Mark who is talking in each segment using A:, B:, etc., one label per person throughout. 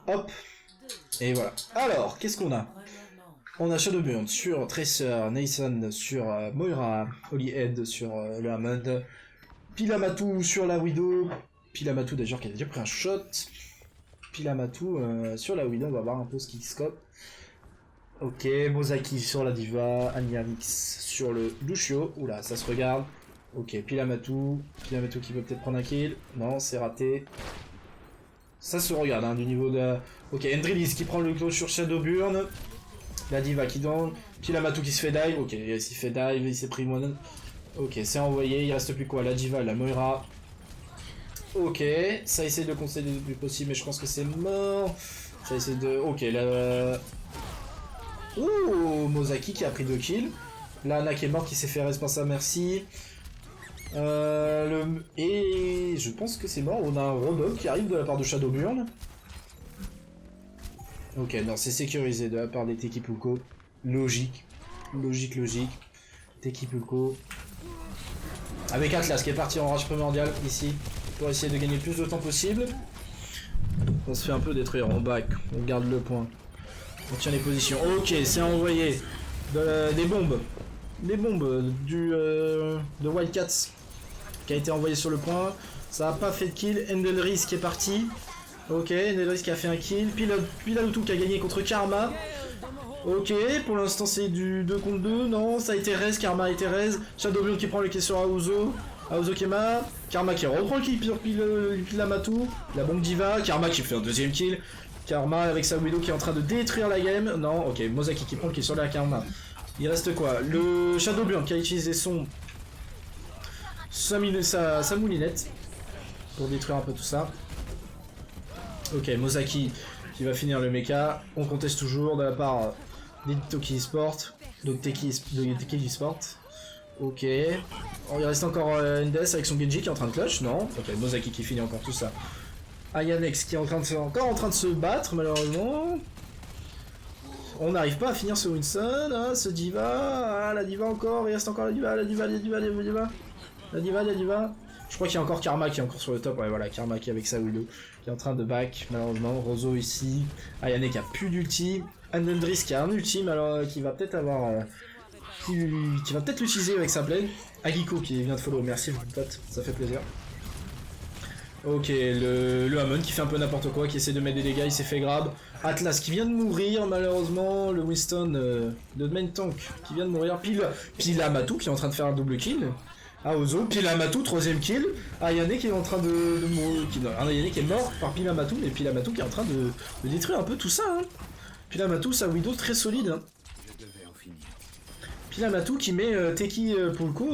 A: Hop. Et voilà. Alors, qu'est-ce qu'on a? On a Shadowburn sur Tracer, Nathan sur Moira, Holyhead sur le Hammond, Pilamatu sur la Widow, Pilamatu d'ailleurs qui a déjà pris un shot, Pilamatu sur la Widow, on va voir un peu ce qui scope. Ok, Mozaki sur la Diva, Aniamix sur le Lucio, oula ça se regarde. Ok, Pilamatu qui peut peut-être prendre un kill, non c'est raté. Ça se regarde hein, du niveau de... Ok, Endrilis qui prend le close sur Shadowburn. La Diva qui donne, Pilamatu qui se fait dive, ok, il s'est fait dive, il s'est pris one. Ok, c'est envoyé, il reste plus quoi? La Diva, la Moira. Ok, ça essaie de concéder le plus possible, mais je pense que c'est mort. Ça essaie de... Ok, la... Ouh, Mozaki qui a pris 2 kills. La Anna qui est morte, qui s'est fait responsable, merci. Et je pense que c'est mort, on a un Rodog qui arrive de la part de Shadowburn. Ok, non, c'est sécurisé de la part des Tekipulko. Logique. Logique. Tekipulko. Avec Atlas qui est parti en rage primordial ici. Pour essayer de gagner le plus de temps possible. On se fait un peu détruire, on back, on garde le point. On tient les positions. Ok, c'est envoyé. Des bombes. Des bombes de Wildcats. Qui a été envoyé sur le point. Ça a pas fait de kill. Endelris qui est parti. Ok, Endelris qui a fait un kill. Pilalutu qui a gagné contre Karma. Ok, pour l'instant c'est du 2 contre 2. Non, ça a été Rez, Karma a été Rez. Shadowburn qui prend le kill sur Aozo. Aozo qui est mort. Karma qui reprend le kill sur Pilamatu. La bombe Diva. Karma qui fait un deuxième kill. Karma avec sa Widow qui est en train de détruire la game. Non, ok, Mozaki qui prend le kill sur la Karma. Il reste quoi? Le Shadowburn qui a utilisé sa moulinette pour détruire un peu tout ça. Ok, Mozaki qui va finir le mecha. On conteste toujours de la part des Toki Sport. De Teki Sport. Ok. Oh, il reste encore Endes avec son Genji qui est en train de clutch, non? Ok, Mozaki qui finit encore tout ça. Ayanex qui est encore en train de se battre malheureusement. On n'arrive pas à finir ce Winston, hein, ce Diva, la Diva encore, il reste encore la Diva. Je crois qu'il y a encore Karma qui est encore sur le top, ouais voilà, Karma qui est avec sa Widow, qui est en train de back, malheureusement, Rozo ici, Ayane qui a plus d'ulti, Andendris qui a un ulti, alors qui va peut-être avoir... qui va peut-être l'utiliser avec sa blade, Agiko qui vient de follow, merci mon pote, ça fait plaisir. Ok, le Hammond qui fait un peu n'importe quoi, qui essaie de mettre des dégâts, il s'est fait grab. Atlas qui vient de mourir, malheureusement. Le Winston de main tank qui vient de mourir. Pilamatu qui est en train de faire un double kill. Aozo, Pilamatu, troisième kill. Ayane qui est en train de mourir. Ayane qui est mort par Pilamatu, mais Pilamatu qui est en train de détruire un peu tout ça. Hein. Pilamatu, sa Widow très solide. Hein. Pilamatu qui met Teki Pulko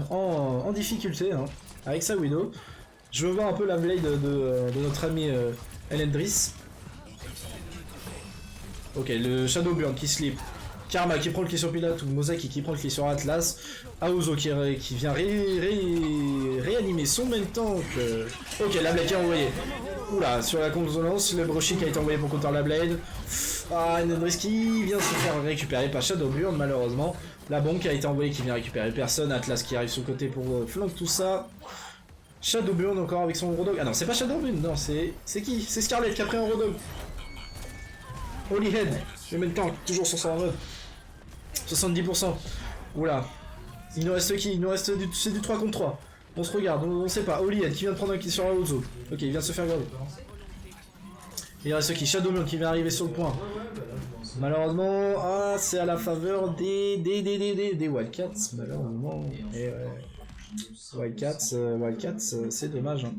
A: en difficulté hein, avec sa Widow. Je veux voir un peu la blade de notre ami Elendris. Ok, le Shadowburn qui slip. Karma qui prend le kill sur Pilatu. Mozaki qui prend le kill sur Atlas. Aozo qui vient réanimer son main tank. Ok, la blade qui est envoyée. Oula, sur la consonance, le Broshi qui a été envoyé pour counter la blade. Ah, Elendris qui vient se faire récupérer par Shadowburn malheureusement. La bombe qui a été envoyée qui vient récupérer personne. Atlas qui arrive sur le côté pour flanquer tout ça. Shadowburn encore avec son Rodog. Ah non, c'est pas Shadowburn, non, c'est qui? C'est Scarlet qui a pris un Rodog. Holyhead, le même temps, toujours sur son mode. 70%. Oula. Il nous reste qui? Il nous reste c'est du 3 contre 3. On se regarde, on sait pas. Holyhead qui vient de prendre un kill sur Aozo. Ok, il vient de se faire graver. Il reste qui? Shadowburn qui vient arriver sur le point. Malheureusement, ah, c'est à la faveur des Wildcats, malheureusement. Et ouais. Wildcats, c'est dommage. Hein.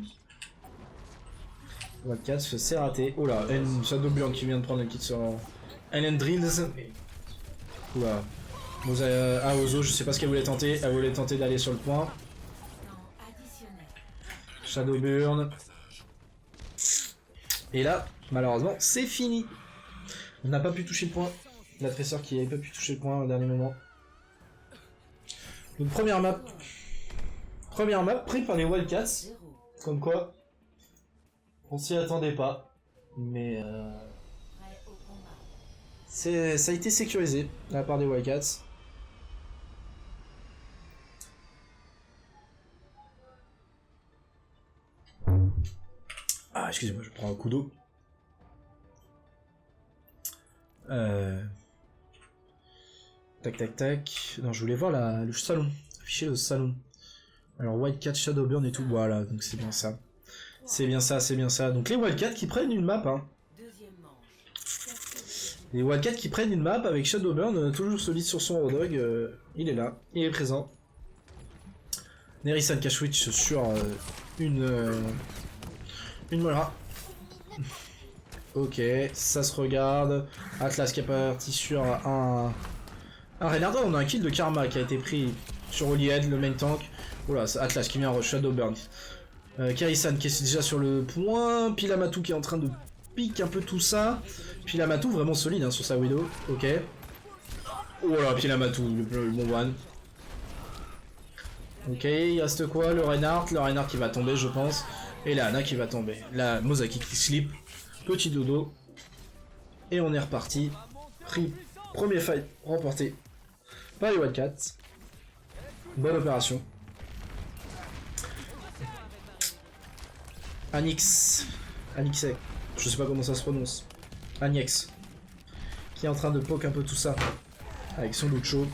A: Wildcats, c'est raté. Oula, Shadowburn qui vient de prendre le kit sur Elendrills. Oula. Aozo, je sais pas ce qu'elle voulait tenter. Elle voulait tenter d'aller sur le point. Shadowburn. Et là, malheureusement, c'est fini. On n'a pas pu toucher le point. La Tracer qui n'avait pas pu toucher le point au dernier moment. Donc première map. Première map prise par les Wildcats. Comme quoi, on s'y attendait pas. Mais ça a été sécurisé de la part des Wildcats. Ah, excusez-moi, je prends un coup d'eau. Tac tac tac. Non, je voulais voir le salon. Afficher le salon. Alors Wildcat, Shadowburn et tout. Voilà, donc c'est bien ça. C'est bien ça, c'est bien ça. Donc les Wildcats qui prennent une map, hein. Les Wildcats qui prennent une map avec Shadowburn, toujours solide sur son Rodog. Il est là, il est présent. Nerisan cash switch sur une Moira. Ok, ça se regarde. Atlas qui est parti sur un Reynard. On a un kill de Karma qui a été pris sur Holyhead, le main tank. Oula, c'est Atlas qui vient rush Shadowburn. Karisan qui est déjà sur le point. Pilamatou qui est en train de pique un peu tout ça. Pilamatou vraiment solide hein, sur sa Widow. Ok. Oh là, Pilamatou, le bon one. Ok, il reste quoi? Le Reinhardt qui va tomber, je pense. Et la Ana qui va tomber. La Mozaki qui slip. Petit dodo. Et on est reparti. Premier fight remporté par les Wildcats. Bonne opération. Anix. Anixek. Je sais pas comment ça se prononce. Agnex. Qui est en train de poke un peu tout ça. Avec son Lucho.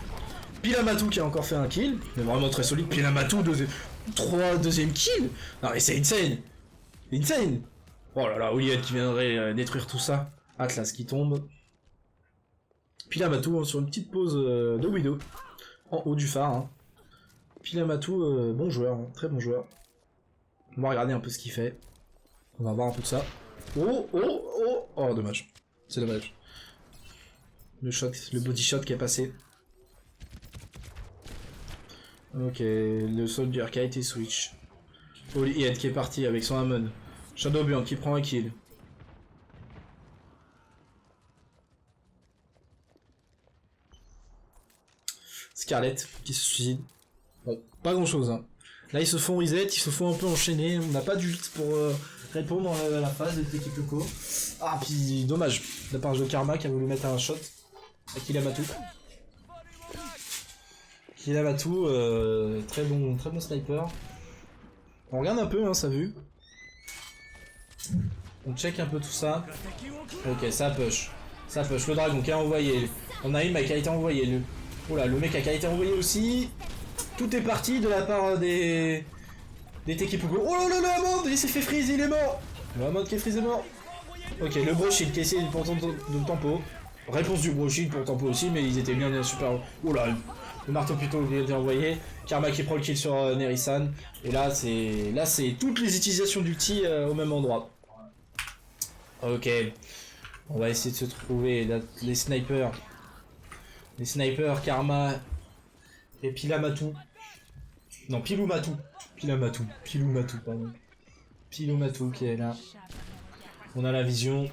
A: Pilamatou qui a encore fait un kill. Mais vraiment très solide. Pilamatou, deuxième kill. Non mais c'est insane. Insane. Oh là là, Holyhead qui viendrait détruire tout ça. Atlas qui tombe. Pilamatou hein, sur une petite pause de Widow. En haut du phare. Hein. Pilamatou, bon joueur. Hein, très bon joueur. On va regarder un peu ce qu'il fait. On va voir un peu de ça. Oh, oh, oh. Oh, dommage. C'est dommage. Le body shot qui est passé. Ok, le soldier qui a été switch. Holyhead qui est parti avec son Hammond. Shadowburn qui prend un kill. Scarlett qui se suicide. Bon, pas grand chose. Hein. Là, ils se font reset, ils se font un peu enchaîner. On n'a pas d'ult pour répondre à la phase de l'équipe Loco. Ah, puis dommage. De la part de Karma qui a voulu mettre un shot. À Kilamatou. Kilamatou, très bon sniper. On regarde un peu hein, sa vue. On check un peu tout ça. Ok, ça push. Ça push. Le dragon qui a envoyé. On a une mec qui a été envoyé. Oula, le mec qui a été envoyé aussi. Tout est parti de la part des Tekipuko. Oh là là, le Hammond, il s'est fait freeze, il est mort. Le Hammond qui est freeze est mort. Ok, le Broshield qui essaie pour de tempo. Réponse du Broshield pour tempo aussi, mais ils étaient bien super. Oh là, le marteau plutôt qui a été envoyé. Karma qui prend le kill sur Nerisan. Et là, c'est toutes les utilisations d'ulti au même endroit. Ok. On va essayer de se trouver les snipers. Les snipers, Karma et Pilamatou. Non, Pilamatou, pardon. Pilamatou qui est là. On a la vision.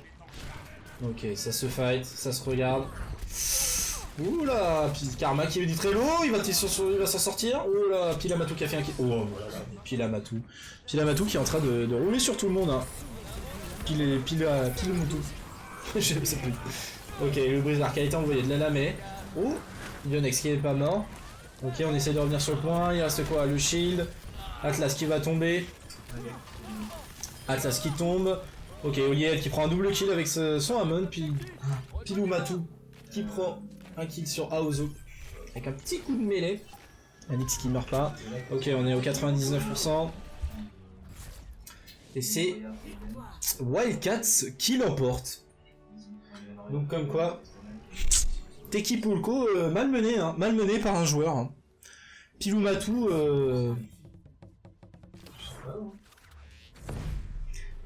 A: Ok, ça se fight, ça se regarde. Oula, Karma qui est du très lourd, il va s'en sortir. Oula, Pilamatou qui a fait un kill. Oh voilà, Pilamatou. Pilamatou qui est en train de rouler sur tout le monde. Hein. Pilamatou. Je sais plus. Ok, le brisard qui a été envoyé de la lamée. Oh, Yonex qui est pas mort. Ok, on essaie de revenir sur le point. Il reste quoi? Le shield. Atlas qui va tomber. Atlas qui tombe. Ok, Holyhead qui prend un double kill avec son Hammond. Puis Pilamatou qui prend un kill sur Aozo. Avec un petit coup de mêlée. Anix qui meurt pas. Ok, on est au 99%. Et c'est Wildcats qui l'emporte. Donc comme quoi, Tekipulko malmené, hein, malmené par un joueur. Hein. Pilamatou.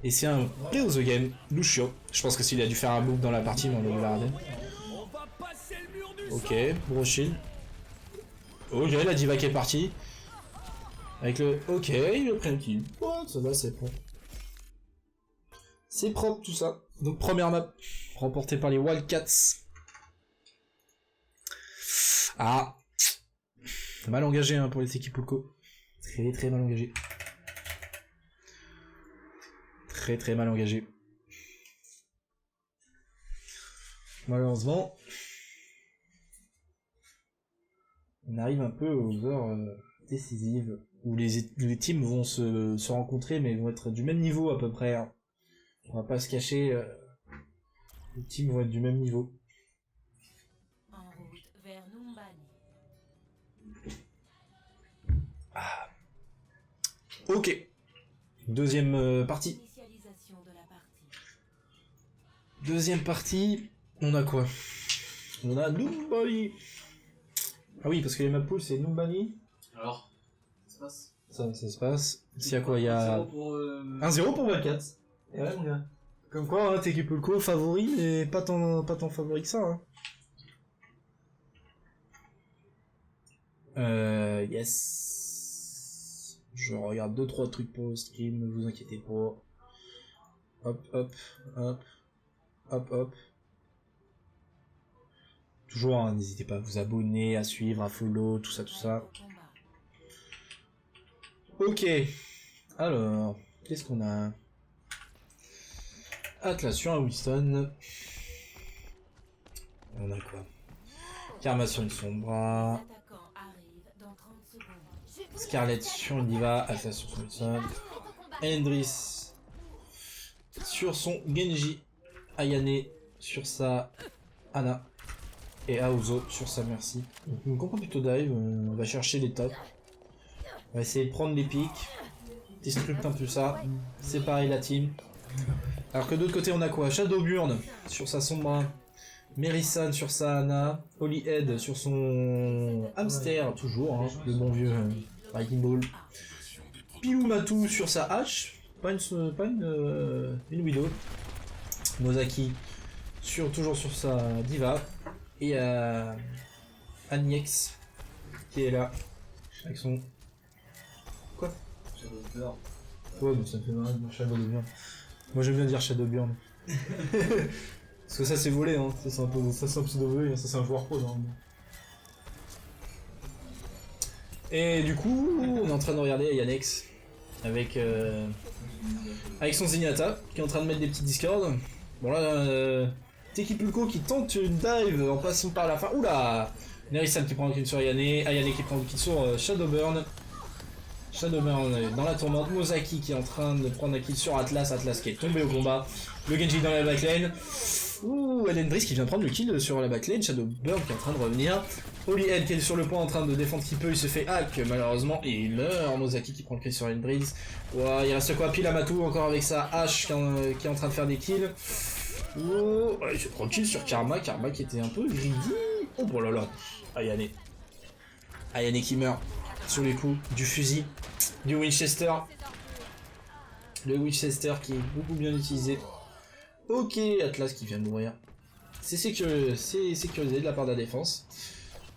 A: Et c'est un play of the game, Lucio. Je pense que s'il a dû faire un move dans la partie, mais on va la regarder. Ok, Broshield. Ok, la diva qui est partie. Avec le. Ok, il a pris un kill. Oh, ça va, c'est propre. C'est propre tout ça. Donc première map remportée par les Wildcats. Ah, mal engagé hein, pour les Tekipulko. Très mal engagé. Très mal engagé. Malheureusement, on arrive un peu aux heures décisives où les teams vont se rencontrer mais vont être du même niveau à peu près. Hein. On va pas se cacher, les teams vont être du même niveau. Ah. Ok. Deuxième partie. Deuxième partie. On a quoi? On a Noombani. Ah oui, parce que les map pools c'est Noombani.
B: Alors, ça se passe.
A: Ça se passe. S'il y a quoi? Il y a 1-0 pour 24. Et ouais, mon gars. Comme quoi, hein, t'es Pulco favori, mais pas tant favori que ça. Hein. Yes. Je regarde 2-3 trucs pour le stream, ne vous inquiétez pas. Hop, hop, hop. Hop, hop. Toujours, hein, n'hésitez pas à vous abonner, à suivre, à follow, tout ça, tout ça. Ok. Alors, qu'est-ce qu'on a? Atlas sur un Winston. On a quoi? Karma sur une Sombra. Scarlet sur une Diva. Atlas sur son Winston. Endris sur son Genji. Ayane sur sa Ana. Et Aozo sur sa Merci. Donc, on comprend plutôt dive. On va chercher les tops. On va essayer de prendre les pics. Disrupt un peu ça. Séparer la team. Alors que de l'autre côté on a quoi? Shadowburn sur sa Sombra, Merisan sur sa Ana, Holyhead sur son Hamster, toujours, hein, le bon vieux Lightning Ball, Pilumatu sur sa hache, pas une Widow, Mozaki toujours sur sa Diva, et Agnex qui est là, avec son... Quoi?
B: Shadowburn.
A: Ouais, mais ça me fait marrer de dire Shadowburn. Moi j'aime bien dire Shadowburn. Parce que ça c'est volé, hein. Ça c'est un pseudo-volé, ça c'est un joueur pro normalement. Et du coup, on est en train de regarder Yannex avec son Zenyatta qui est en train de mettre des petits discords. Bon là, Teki Pulco qui tente une dive en passant par la fin. Oula! Nerisan qui prend un kill sur Ayane, Ayane qui prend un kill sur Shadowburn. Shadowburn dans la tourmente, Mozaki qui est en train de prendre un kill sur Atlas, Atlas qui est tombé au combat, le Genji dans la backline, ouh, Elendris qui vient prendre le kill sur la backline, Shadowburn qui est en train de revenir, Holyhead qui est sur le point en train de défendre qui peut, il se fait hack malheureusement et il meurt, Mozaki qui prend le kill sur Elendris, ouais, il reste quoi, Pilamatu encore avec sa hache qui est en train de faire des kills, oh, ouais, il se prend le kill sur Karma, Karma qui était un peu greedy, oh là là, Ayane qui meurt. Sur les coups du fusil du Winchester. Le Winchester qui est beaucoup bien utilisé. Ok, Atlas qui vient de mourir. C'est sécurisé de la part de la défense.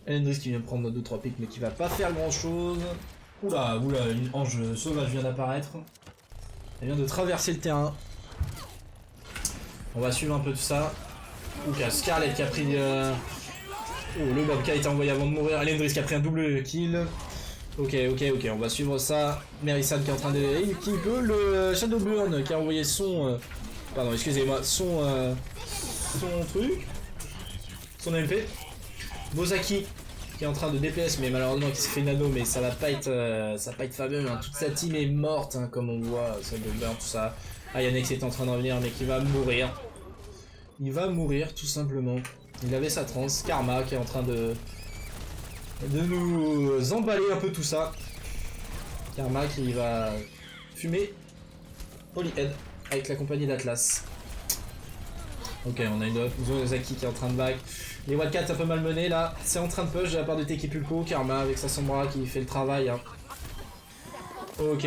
A: Elendris qui vient de prendre 2-3 pics mais qui va pas faire grand chose. Oula, une ange sauvage vient d'apparaître. Elle vient de traverser le terrain. On va suivre un peu tout ça. Donc Scarlet qui a pris... Oh, le Bob qui a été envoyé avant de mourir. Elendris qui a pris un double kill. Ok, on va suivre ça. Merisan qui est en train de... Qui peut le Shadowburn qui a envoyé son... Pardon, excusez-moi, son truc. Son MP. Mozaki qui est en train de DPS, mais malheureusement qui s'est fait nano, mais ça va pas être fameux. Hein. Toute sa team est morte, hein, comme on voit, Shadowburn, tout ça. Ayanex est en train d'en venir, mais qui va mourir. Il va mourir, tout simplement. Il avait sa transe. Karma qui est en train de nous emballer un peu tout ça. Karma qui va fumer Holyhead avec la compagnie d'Atlas. Ok, on a une Mozaki qui est en train de back. Les Wildcats un peu malmenés là. C'est en train de push de la part de Teki Pulco. Karma avec sa Sombra qui fait le travail. Hein. Ok.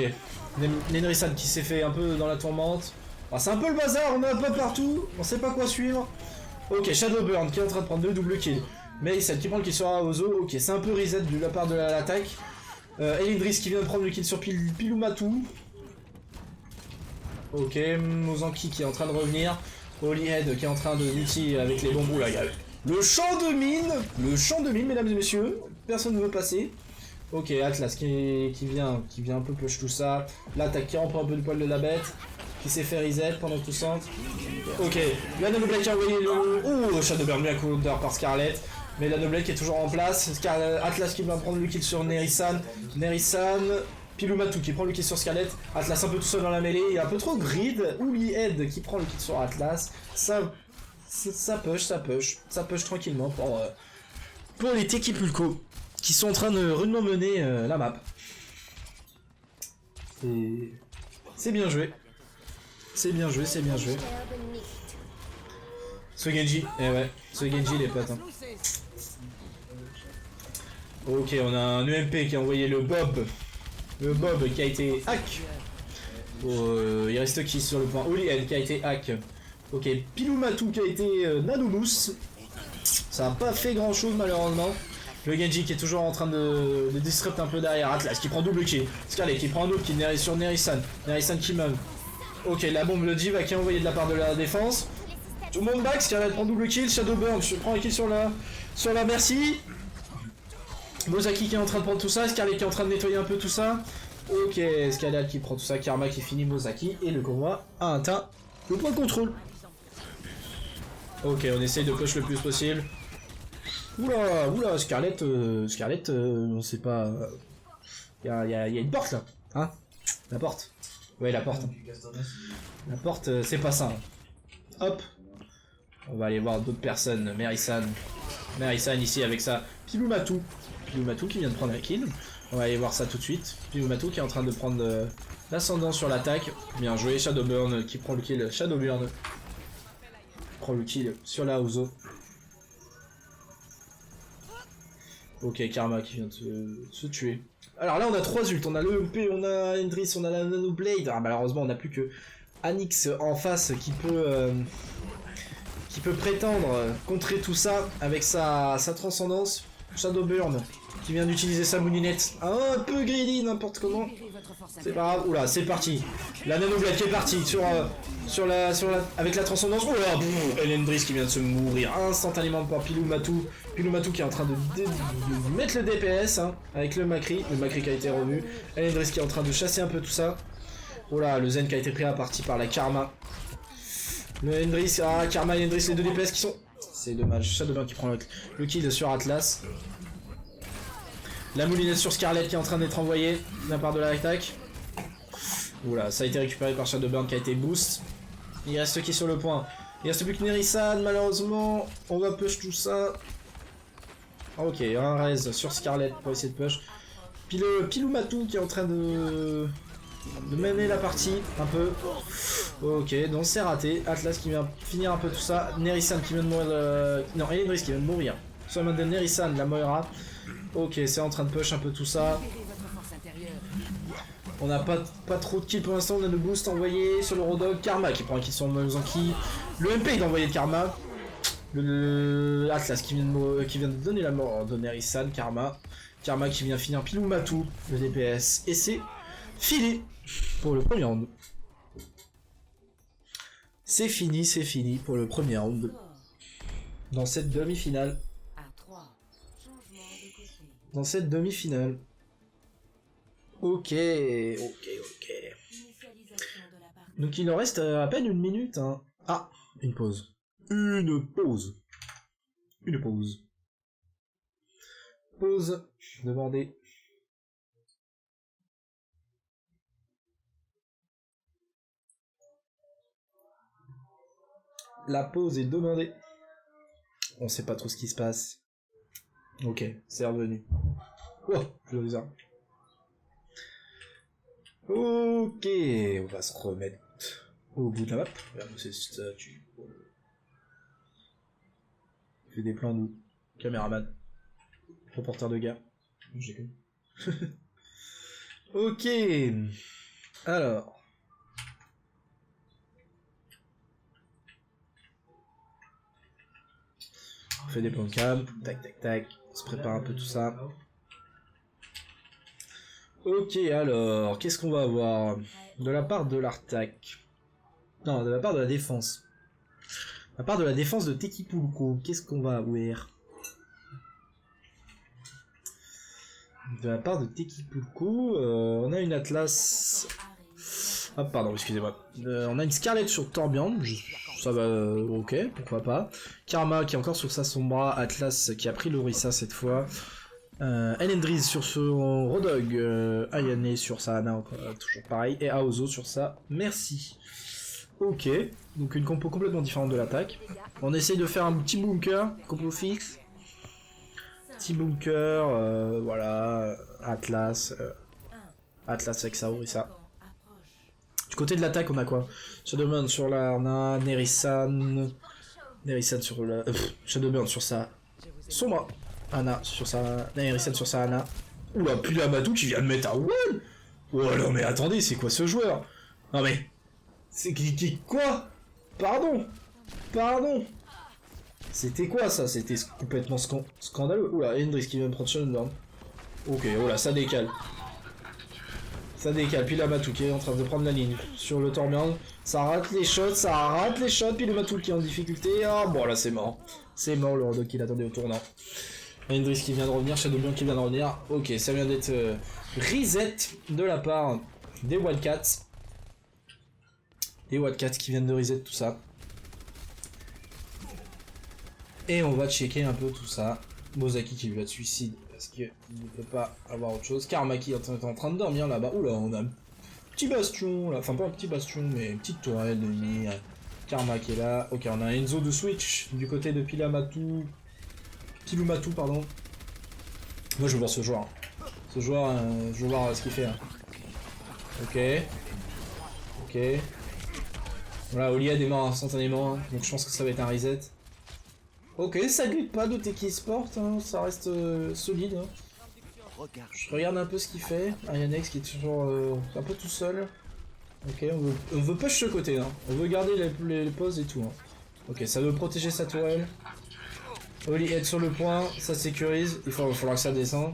A: Nenrisan qui s'est fait un peu dans la tourmente. Ah, c'est un peu le bazar, on est un peu partout. On sait pas quoi suivre. Ok, Shadowburn qui est en train de prendre 2 double kills. Mais celle qui prend le kill sur Aozo, ok, c'est un peu reset de la part de l'attaque. Elendris qui vient de prendre le kill sur Pilumatu. Ok, Mozanki qui est en train de revenir. Holyhead qui est en train de lutter avec les bambous là. Le champ de mine, mesdames et messieurs. Personne ne veut passer. Ok, Atlas qui vient un peu push tout ça. L'attaque qui reprend un peu le poil de la bête. Qui s'est fait reset pendant tout ça. Ok, la Noblette qui a envoyé le... Oh, Shadowburn bien counter par Scarlet. Mais la Noblette qui est toujours en place. Atlas qui va prendre le kill sur Nerisan. Pilumatu qui prend le kill sur Scarlet. Atlas un peu tout seul dans la mêlée. Il est un peu trop grid. Holyhead qui prend le kill sur Atlas. Ça push tranquillement pour les Teki Pulco qui sont en train de rudement mener la map. C'est bien joué. C'est bien joué, c'est bien joué. Ce Genji, eh ouais, ce Genji les potes. Hein. Ok, on a un EMP qui a envoyé le Bob. Le Bob qui a été hack. Il reste qui sur le point? Oliel qui a été hack. Ok, Piloumatou qui a été Nanomousse. Ça n'a pas fait grand chose malheureusement. Le Genji qui est toujours en train de disrupt un peu derrière. Atlas qui prend double kill. Scarlet qui prend un autre kill sur Nerisan. Nerisan qui meurt. Ok, la bombe, le Diva qui est envoyé de la part de la défense. Tout le monde back. Scarlet prend double kill. Shadowburn prend un kill sur la Merci. Mozaki qui est en train de prendre tout ça. Scarlet qui est en train de nettoyer un peu tout ça. Ok, Scarlet qui prend tout ça. Karma qui finit Mozaki. Et le convoi a atteint le point de contrôle. Ok, on essaye de push le plus possible. Oula, Scarlet, on sait pas. Il y a une porte là, hein? La porte. Ouais, la porte. La porte, c'est pas ça. Hop. On va aller voir d'autres personnes. Merisan ici avec ça. Piloumatou qui vient de prendre un kill. On va aller voir ça tout de suite. Piloumatou qui est en train de prendre l'ascendant sur l'attaque. Bien joué. Shadowburn qui prend le kill. Shadowburn prend le kill sur la Ozo. Ok, Karma qui vient de se tuer. Alors là, on a 3 ults. On a le MP, on a Endris, on a la Nanoblade. Ah, malheureusement, on n'a plus que Anix en face qui peut prétendre contrer tout ça avec sa transcendance. Shadowburn qui vient d'utiliser sa moulinette. Un peu greedy, n'importe comment. C'est pas grave. Oula, c'est parti. La Nanoblade qui est partie avec la transcendance. Oula, Elendris qui vient de se mourir instantanément par Piloumatou. Piloumatou qui est en train de mettre le DPS hein, avec le Macri qui a été revu. Elendris qui est en train de chasser un peu tout ça. Oula, le Zen qui a été pris à partie par la Karma. Le Elendris, Karma et Elendris, les deux DPS qui sont... C'est dommage, Shadowburn qui prend le kill sur Atlas. La moulinette sur Scarlet qui est en train d'être envoyée de la part de l'attaque. Oula, ça a été récupéré par Shadowburn qui a été boost. Il reste qui sur le point? Il reste plus que Nerisan, malheureusement. On va push tout ça. Ok, un raise sur Scarlet pour essayer de push. Puis le Piloumatou qui est en train de mener la partie un peu. Ok, donc c'est raté. Atlas qui vient finir un peu tout ça. Nerisan qui vient de mourir. Non, Elendris qui vient de mourir. Sur la main de Nerisan, la Moira. Ok, c'est en train de push un peu tout ça. On n'a pas trop de kills pour l'instant, on a le boost envoyé sur le Rodog. Karma qui prend un kill sur Mozanki. Le MP est envoyé de Karma. Le Atlas qui vient de donner la mort de Nerisan. Karma qui vient finir Piloumatou, le DPS. Et c'est fini pour le premier round. C'est fini pour le premier round. Dans cette demi-finale. Ok. Donc il en reste à peine une minute. Hein. Ah, une pause. Pause demandée. La pause est demandée. On sait pas trop ce qui se passe. Ok, c'est revenu. Oh, je veux ça. Ok, on va se remettre au bout de la map. Regarde ces statues. Fais des plans nous. Caméraman. Reporter de guerre. J'ai connu. Ok. Alors. On fait des plans de cam. Tac. On se prépare un peu tout ça. Ok, alors, qu'est-ce qu'on va avoir? De la part de l'attaque. Non, de la part de la défense. De la part de la défense de Tekipulko, qu'est-ce qu'on va avoir? De la part de Tekipulko, on a une Atlas... Ah pardon, excusez-moi. On a une Scarlet sur Torbjorn, ça va, ok, pourquoi pas. Karma qui est encore sur sa Sombra, Atlas qui a pris l'Orisa cette fois. Elendris sur son Rodog, Ayane sur sa Ana, toujours pareil, et Aozo sur sa Merci. Ok, donc une compo complètement différente de l'attaque. On essaye de faire un petit bunker, compo fixe. Petit bunker, voilà, Atlas avec sa Orisa. Du côté de l'attaque, on a quoi? Shadowburn sur la... On a Nerisan... Nerisan sur la... Shadowburn sur sa... Sombra. Ana sur sa... Nerisan sur sa Ana. Oula, puis la Matou qui vient de mettre un one. Oh non mais attendez, c'est quoi ce joueur? Non mais... C'est qui quoi? Pardon. Pardon. C'était quoi ça? C'était complètement scandaleux. Oula, Hendrix qui vient de prendre Shadowburn. Ok, voilà, ça décale. Ça décale, puis la Matou qui est en train de prendre la ligne sur le Torbjorn. Ça rate les shots, puis le Matou qui est en difficulté. Ah bon là c'est mort. C'est mort le Rodok qui l'attendait au tournant. Hendrix qui vient de revenir, Shadowburn qui vient de revenir. Ok, ça vient d'être reset de la part des Wildcats. Des Wildcats qui viennent de reset tout ça. Et on va checker un peu tout ça. Mozaki qui lui va de suicide parce qu'il ne peut pas avoir autre chose. Karma qui est en train de dormir là-bas. Oula, on a un petit bastion là. Enfin, pas un petit bastion, mais une petite tourelle de nuit. Karma qui est là. Ok, on a Enzo de Switch du côté de Pilumatu, pardon. Moi, je veux voir ce joueur. Ce joueur, je veux voir ce qu'il fait. Hein. Ok. Ok. Voilà, Oliad est mort instantanément. Hein. Donc, je pense que ça va être un reset. Ok, ça glisse pas de Teki Sport, hein, ça reste solide. Hein. Je regarde un peu ce qu'il fait. Ayanex qui est toujours un peu tout seul. Ok, on veut push ce côté, hein. On veut garder les pauses et tout. Hein. Ok, ça veut protéger sa tourelle. Oli est sur le point, ça sécurise. Il va falloir que ça descende.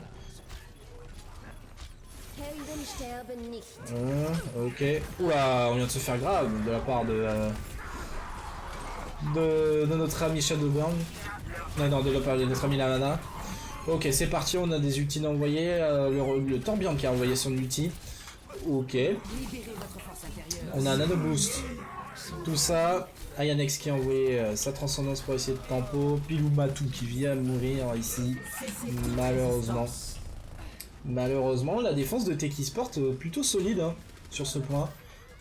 A: Ok. Oula, on vient de se faire grave de la part de notre ami Shadowburn. Non, de la part de notre ami Lavana. Ok, c'est parti, on a des ultis envoyés. Le Torbjorn qui a envoyé son ulti. Ok. On a un Nano Boost. Tout ça. Ayanex qui a envoyé sa transcendance pour essayer de tempo. Pilumatu qui vient mourir ici. Malheureusement. Malheureusement, la défense de Teki Sport plutôt solide hein, sur ce point.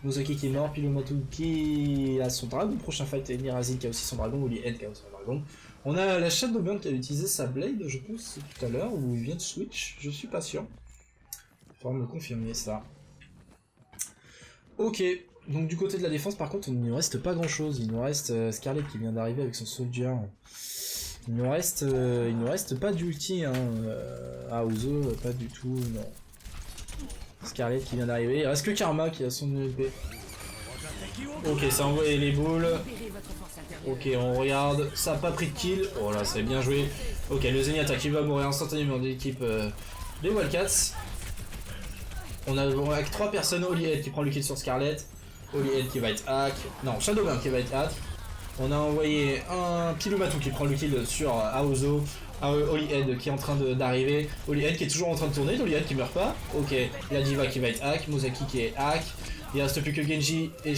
A: Mozaki qui est mort, Pilumatu qui a son dragon, prochain fight, et Nirazil qui a aussi son dragon, Oli N qui a aussi son dragon. On a la Shadowburn qui a utilisé sa blade, je pense, tout à l'heure, où il vient de switch, je suis pas sûr. Il faudra me confirmer ça. Ok, donc du côté de la défense, par contre, il ne nous reste pas grand chose. Il nous reste Scarlet qui vient d'arriver avec son soldier. Il nous reste pas d'ulti, hein. Aozo, pas du tout, non. Scarlet qui vient d'arriver, il reste que Karma qui a son ULP. Ok, ça a envoyé les boules. Ok, on regarde, ça n'a pas pris de kill. Oh là, c'est bien joué. Ok, le Zenyatta qui va mourir instantanément de l'équipe des Wildcats. On a avec 3 personnes, Olihead qui prend le kill sur Scarlet. Olihead qui va être hack. Non, Shadowburn qui va être hack. On a envoyé un Pilumatu qui prend le kill sur Aozo. Olihead qui est en train d'arriver. Olihead qui est toujours en train de tourner. Olihead qui meurt pas. Ok, la Diva qui va être hack. Mozaki qui est hack. Il reste plus que Genji et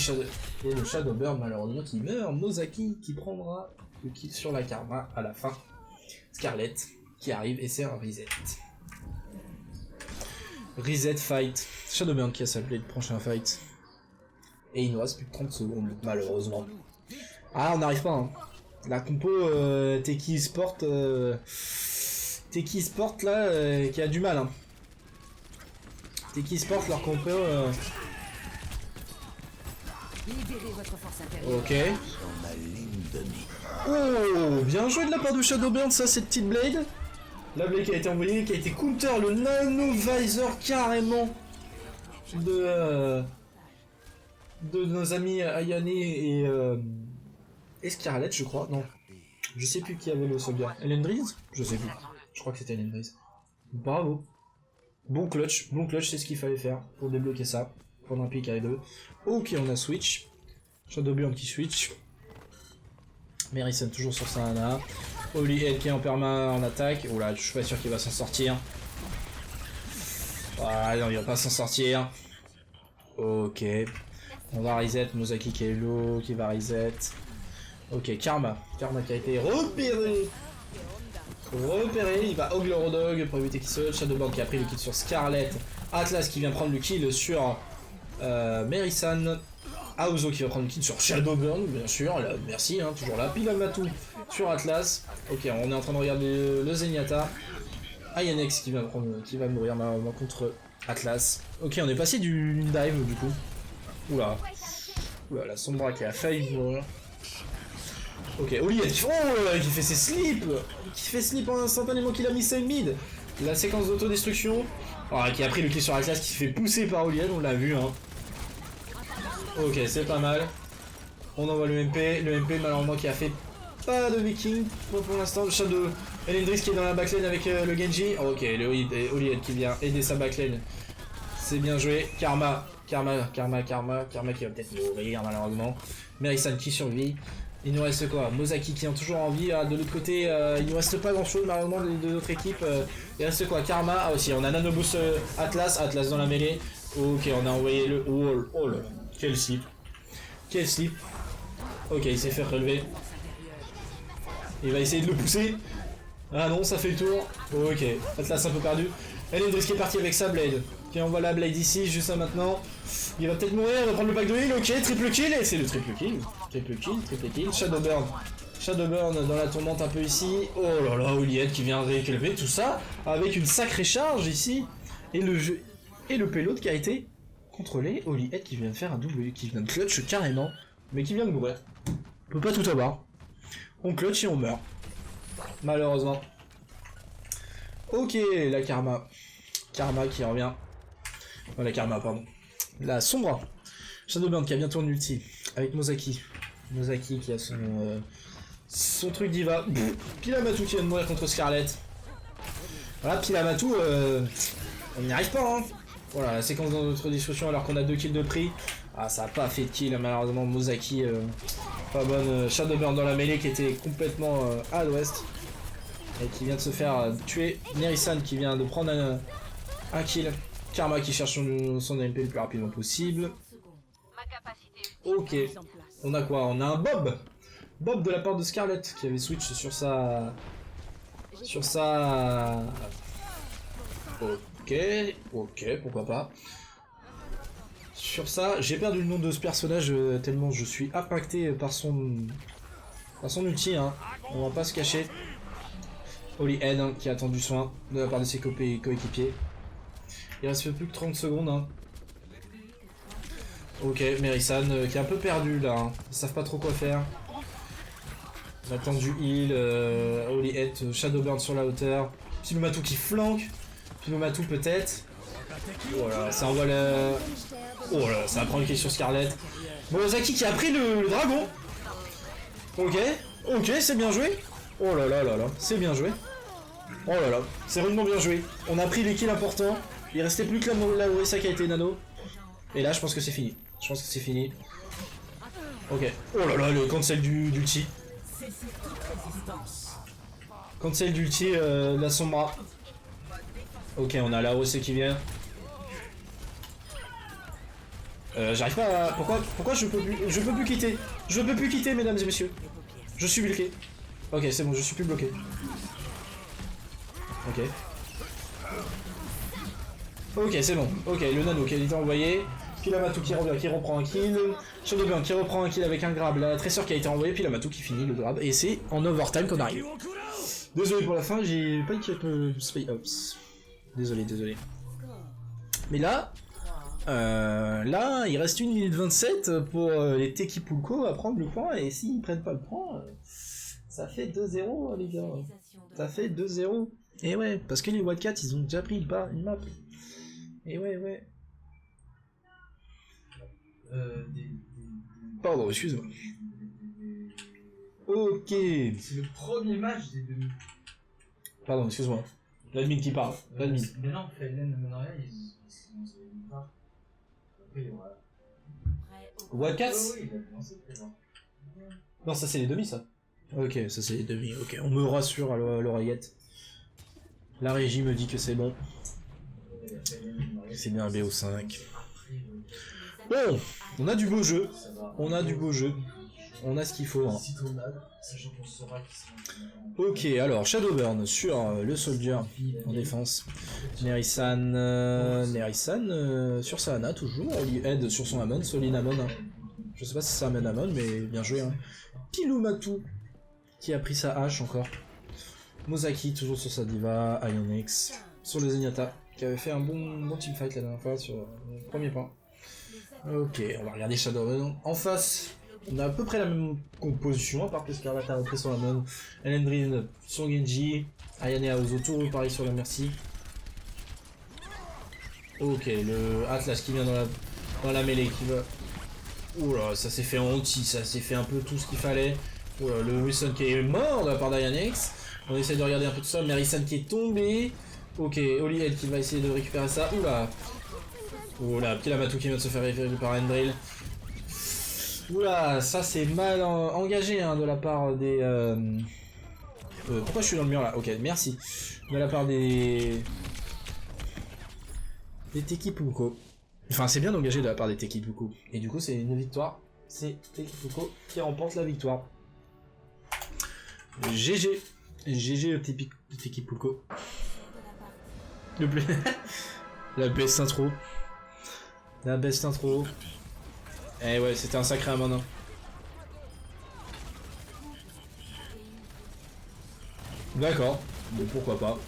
A: le Shadowburn malheureusement qui meurt. Mozaki qui prendra le kill sur la Karma à la fin. Scarlet qui arrive et c'est un reset. Reset fight. Shadowburn qui a s'appelé le prochain fight. Et il nous reste plus de 30 secondes malheureusement. Ah on n'arrive pas hein. La compo Teki Sport là qui a du mal hein. Teki Sport leur compo ok. Oh bien joué de la part de Shadowburn ça cette petite blade. La blade qui a été envoyée, qui a été counter le Nano Visor carrément de nos amis Ayane et Scarlet, je crois. Non, je sais plus qui avait le soldat. Elendriz? Je sais plus. Je crois que c'était Elendriz. Bravo. Bon clutch, c'est ce qu'il fallait faire pour débloquer ça. Pendant un pick à 2. Ok, on a switch. Shadowburn qui switch. Merison toujours sur sa Ana. Olihead qui est en perma en attaque. Oula, je suis pas sûr qu'il va s'en sortir. Ah non, il va pas s'en sortir. Ok. On va reset. Mozaki qui est low, qui va reset. Ok, Karma qui a été repéré. Il va Hog le Rodog pour éviter qu'il se. Shadowburn qui a pris le kill sur Scarlet. Atlas qui vient prendre le kill sur Merisan. Aozo qui va prendre le kill sur Shadowburn, bien sûr. Là, merci, hein, toujours là. Pilumatu sur Atlas. Ok, on est en train de regarder le Zenyatta. Ayanex qui va mourir malheureusement contre Atlas. Ok, on est passé du dive du coup. Oula. Oula, la Sombra qui a failli mourir. Ok, Oliette qui fait ses slips. Qui fait slip instantanément qu'il a mis 5 mid. La séquence d'autodestruction. Qui a pris le kill sur Atlas, qui se fait pousser par Oliette, on l'a vu, hein. Ok, c'est pas mal. On envoie le MP malheureusement qui a fait pas de viking pour l'instant. Le shot de Elendris qui est dans la backlane avec le Genji. Ok, le Oliette qui vient aider sa backlane. C'est bien joué. Karma qui va peut-être mourir malheureusement. Merisan qui survit. Il nous reste quoi? Mozaki qui est toujours en vie. De l'autre côté, il nous reste pas grand chose malheureusement de notre équipe. Il reste quoi? Karma. Ah aussi, on a Nanoboost Atlas dans la mêlée. Ok, on a envoyé le... Oh là là. Quel slip. Quel slip. Ok, il s'est fait relever. Il va essayer de le pousser. Ah non, ça fait le tour. Ok, Atlas un peu perdu. Elendris qui est parti avec sa blade. Qui envoie la blade ici, juste là maintenant. Il va peut-être mourir, il va prendre le pack de heal. Ok, triple kill. Et c'est le triple kill. Triple kill. Shadowburn dans la tourmente un peu ici. Oh là là, Oliette qui vient réélever tout ça. Avec une sacrée charge ici. Et le payload qui a été contrôlé. Oliette qui vient de faire un double, qui vient de clutch carrément. Mais qui vient de mourir. On peut pas tout avoir. On clutch et on meurt. Malheureusement. Ok, la Karma. Karma qui revient. Oh, la Karma, pardon. La Sombra. Shadowburn qui a bientôt un ulti. Avec Mozaki. Mozaki qui a son truc diva. Pilamatu qui vient de mourir contre Scarlet. Voilà, Pilamatu, on n'y arrive pas, hein. Voilà, la séquence dans notre discussion alors qu'on a 2 kills de prix. Ah, ça a pas fait de kill, malheureusement. Mozaki, pas bonne. Shadowburn dans la mêlée qui était complètement à l'ouest. Et qui vient de se faire tuer. Nerisan qui vient de prendre un kill. Karma qui cherche son MP le plus rapidement possible. Ok. On a quoi? On a un Bob. Bob de la part de Scarlet qui avait switch sur sa... Ok, pourquoi pas. Sur ça, j'ai perdu le nom de ce personnage tellement je suis impacté par son ulti, hein. On va pas se cacher. Holy Head hein, qui a attendu soin de la part de ses coéquipiers. Il reste plus que 30 secondes. Hein. Ok, Merisan qui est un peu perdu là. Hein. Ils savent pas trop quoi faire. On attend du heal. Holy Head, Shadowburn sur la hauteur. Pilomatou qui flanque. Pilomatou peut-être. Voilà, ça envoie le... Oh là, ça va prendre une kill sur Scarlet. Mozaki qui a pris le dragon. Ok, c'est bien joué. Oh là là là là, c'est bien joué. Oh là là, c'est rudement bien joué. On a pris les kills importants. Il restait plus que la Orisa qui a été nano. Et là, je pense que c'est fini. Ok. Oh là là, le cancel d'ulti. Cancel d'ulti la Sombra. Ok, on a la OC qui vient. J'arrive pas à... Pourquoi je peux plus quitter? Je peux plus quitter, mesdames et messieurs. Je suis bloqué. Ok, c'est bon, je suis plus bloqué. Ok. Ok, c'est bon. Ok, le nano qui a été envoyé. Pilamatu qui revient, qui reprend un kill. Shadowburn qui reprend un kill avec un grab. La Tracer qui a été envoyée. Pilamatu qui finit le grab. Et c'est en overtime qu'on arrive. Désolé pour la fin, j'ai pas écrit le Spy Ops. Désolé. Mais là, il reste 1 minute 27 pour les Tekipulko à prendre le point. Et s'ils prennent pas le point, ça fait 2-0, les gars. Ça fait 2-0. Et ouais, parce que les Wildcats, ils ont déjà pris une map. Et ouais. Pardon, excuse-moi. Ok.
B: C'est le premier match des demi.
A: Pardon, excuse-moi. L'admin qui parle. L'admin.
B: Mais non, Faylen et Montréal, ils pas. Après, voilà.
A: Wildcats?
B: Oui, il a commencé présent.
A: Non, ça c'est les demi, ça. Ok, ça c'est les demi. Ok, on me rassure à l'oreillette. La régie me dit que c'est bon. C'est bien un BO5. Bon, on a du beau jeu. On a ce qu'il faut. Hein. Ok, alors Shadowburn sur le Soldier en défense. Nerisan sur sa Ana toujours. Oli Head sur son Amon, Solin Amon. Hein. Je sais pas si c'est Amon Amon, mais bien joué. Hein. Pilomatou qui a pris sa hache encore. Mozaki toujours sur sa diva. Ionix sur le Zenyatta qui avait fait un bon teamfight la dernière fois sur le premier point. Ok, on va regarder Shadowrun. En face, on a à peu près la même composition, à part que Scarlet a repris sur la même. Elendrin sur Genji, Ayane et Aozo, tout pareil sur la Mercy. Ok, le Atlas qui vient dans la mêlée, qui va... Oula, ça s'est fait anti, ça s'est fait un peu tout ce qu'il fallait. Oula, le Wilson qui est mort de la part d'Ayanex. On essaie de regarder un peu tout ça, Merisan qui est tombé. Ok, Oliel qui va essayer de récupérer ça. Oula. Oula, petit Lamatou qui vient de se faire récupérer par Endril. Oula, ça c'est mal engagé hein, de la part des... pourquoi je suis dans le mur là? Ok, merci. De la part des Tekipuko. Enfin, c'est bien engagé de la part des Tekipuko. Et du coup, c'est une victoire. C'est Tekipuko qui remporte la victoire. GG. GG le Tekipuko. Le plus... La best intro. La best intro. Eh ouais, c'était un sacré amende. D'accord. Bon, pourquoi pas.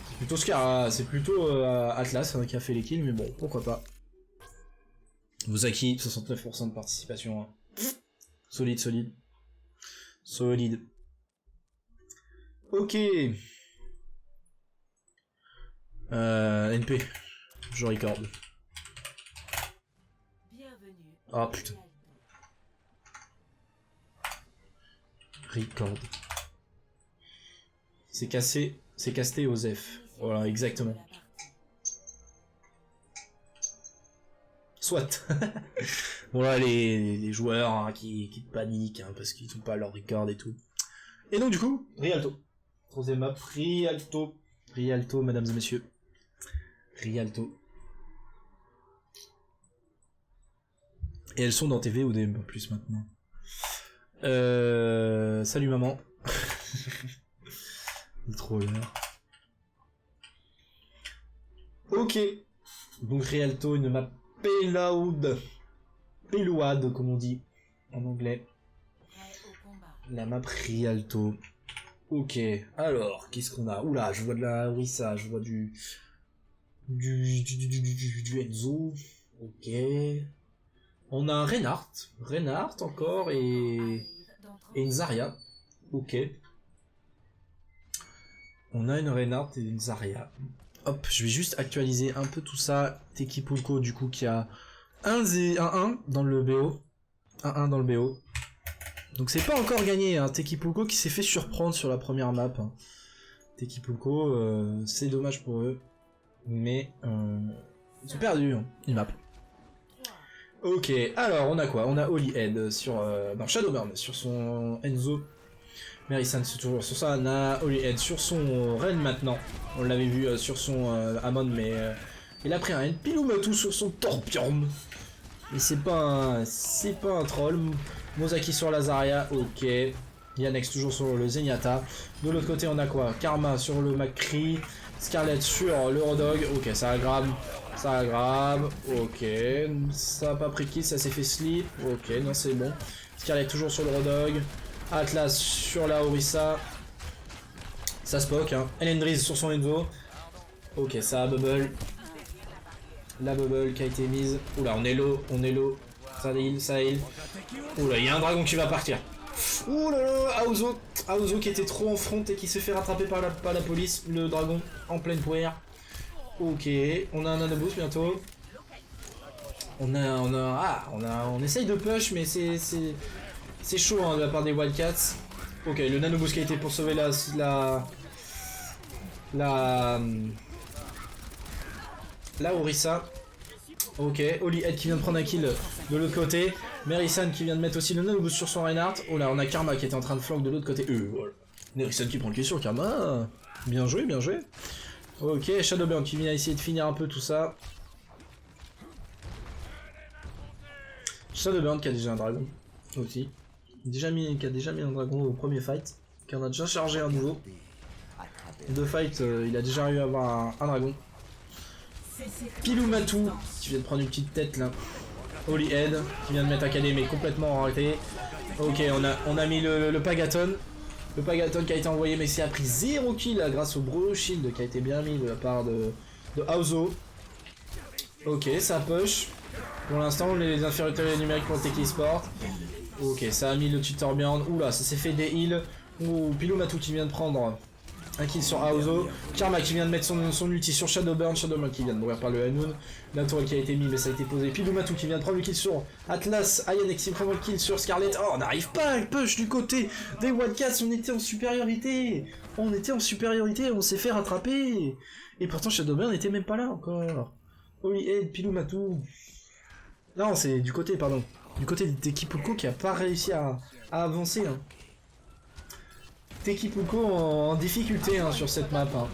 A: C'est plutôt Scar, c'est plutôt Atlas hein, qui a fait les kills, mais bon, pourquoi pas. Vous acquis 69% de participation. Hein. Solide, solide. Solide. Ok. NP. Je record. Ah putain. Record. C'est cassé. C'est casté aux F. Voilà, exactement. Soit. Bon là, les joueurs hein, qui paniquent hein, parce qu'ils n'ont pas leur record et tout. Et donc du coup, Rialto. Troisième map, Rialto. Rialto, mesdames et messieurs. Rialto. Et elles sont dans TV ou DM en plus maintenant. Salut maman. Trop l'heure. Ok. Donc Rialto, une map Payload, comme on dit en anglais. La map Rialto. Ok. Alors, qu'est-ce qu'on a? Oula, je vois de la Orisa, je vois du Enzo. Ok. On a un Reinhardt encore et une Zarya. Ok. On a une Reinhardt et une Zarya. Hop, je vais juste actualiser un peu tout ça. Tekipulko du coup qui a 1-1 dans le BO. 1-1 dans le BO. Donc c'est pas encore gagné, hein. Tekipulko qui s'est fait surprendre sur la première map. Hein. Tekipulko, c'est dommage pour eux. Mais ils ont perdu, hein, une map. Ok, alors on a quoi? On a Holyhead sur non, Shadowburn sur son Enzo. Merisan c'est toujours sur ça. On a Holyhead sur son Ren maintenant. On l'avait vu sur son Amon, mais il a pris un Pilumatu sur son Torbjorn. Mais c'est pas un troll. Mozaki sur la Zarya, ok. Yannex toujours sur le Zenyatta. De l'autre côté on a quoi? Karma sur le McCree. Scarlet sur le Rodog, ok, ça aggrave, ok, ça a pas pris kill, ça s'est fait slip, ok, non c'est bon. Scarlet toujours sur le Rodog, Atlas sur la Orisa, ça se poke, hein. Elendriz sur son Enzo, ok, ça a bubble, la bubble qui a été mise, oula, on est low, ça heal, oula, il y a un dragon qui va partir. Ouh là là, Aozo qui était trop en front et qui se fait rattraper par la police, le dragon en pleine poire. Ok, on a un nanoboost bientôt. On essaye de push mais c'est chaud hein, de la part des Wildcats. Ok, le nanoboost qui a été pour sauver la Orisa. Ok, Holyhead qui vient de prendre un kill de l'autre côté. Merisan qui vient de mettre aussi le nanoboost sur son Reinhardt. Oh là, on a Karma qui était en train de flank de l'autre côté. Voilà. Merisan qui prend le kill sur Karma. Bien joué, bien joué. Ok, Shadowburn qui vient essayer de finir un peu tout ça. Shadowburn qui a déjà un dragon aussi. Qui a déjà mis un dragon au premier fight. Qui en a déjà chargé un nouveau. Deux fights, il a déjà eu à avoir un dragon. Pilumatu qui vient de prendre une petite tête là. Holyhead qui vient de mettre un KD mais complètement arrêté. Ok, on a mis le Pagaton. Le Pagaton qui a été envoyé mais qui a pris 0 kill là, grâce au Bro Shield qui a été bien mis de la part de Aozo. Ok, ça push. Pour l'instant, les infériorités numériques pour le Teki Sport. Ok, ça a mis le tuteur Beyond. Oula, ça s'est fait des heals. Ouh, Pilumatu qui vient de prendre un kill sur Aozo. Karma qui vient de mettre son ulti sur Shadowburn. Shadowburn qui vient de mourir par le Hanoun. La tour qui a été mise, mais ça a été posé. Pilumatu qui vient de prendre le kill sur Atlas. Ayanex qui prend le kill sur Scarlet. Oh, on n'arrive pas à push du côté des Wildcats. On était en supériorité. On était en supériorité. On s'est fait rattraper. Et pourtant, Shadowburn n'était même pas là encore. Holy Head, Pilumatu. Non, c'est du côté, pardon. Du côté de Tekipulko qui a pas réussi à avancer. Hein. Tekipulko en difficulté hein, sur cette map. Hein.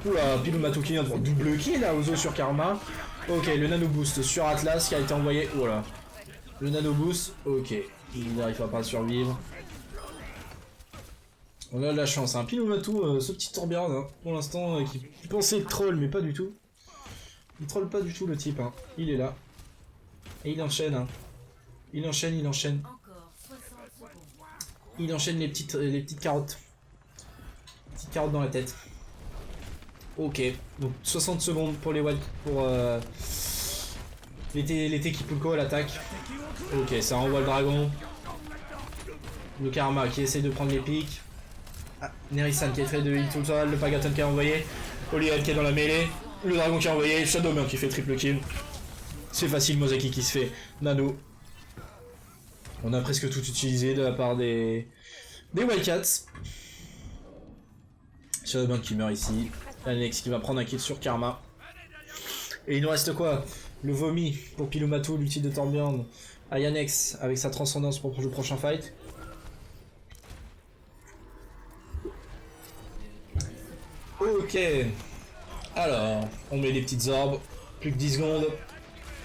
A: Oula, Pilumatu qui vient de double kill là, Ozo sur Karma. Ok, le nano boost sur Atlas qui a été envoyé. Voilà. Le nano boost, ok. Il n'arrive pas à survivre. On a de la chance. Hein. Pilumatu, ce petit tourbillard hein, pour l'instant, qui pensait troll, mais pas du tout. Il troll pas du tout le type. Hein. Il est là. Et il enchaîne. Hein. Il enchaîne, il enchaîne. Il enchaîne les petites carottes. Petites carottes dans la tête. Ok, donc 60 secondes pour les les Tekipulko à l'attaque. Ok, ça envoie le dragon. Le Karma qui essaie de prendre les pics. Ah, Nerisan qui est fait de heal tout le temps. Le Pagaton qui a envoyé. Oliel qui est dans la mêlée. Le dragon qui a envoyé. Shadowman qui fait triple kill. C'est facile, Mozaki qui se fait nano. On a presque tout utilisé de la part des Wildcats. Shadowman qui meurt ici. Alex qui va prendre un kill sur Karma. Et il nous reste quoi? Le vomi pour Pilumatu, l'ulti de Torbjorn. Ayanex avec sa transcendance pour le prochain fight. Ok. Alors, on met les petites orbes. Plus que 10 secondes.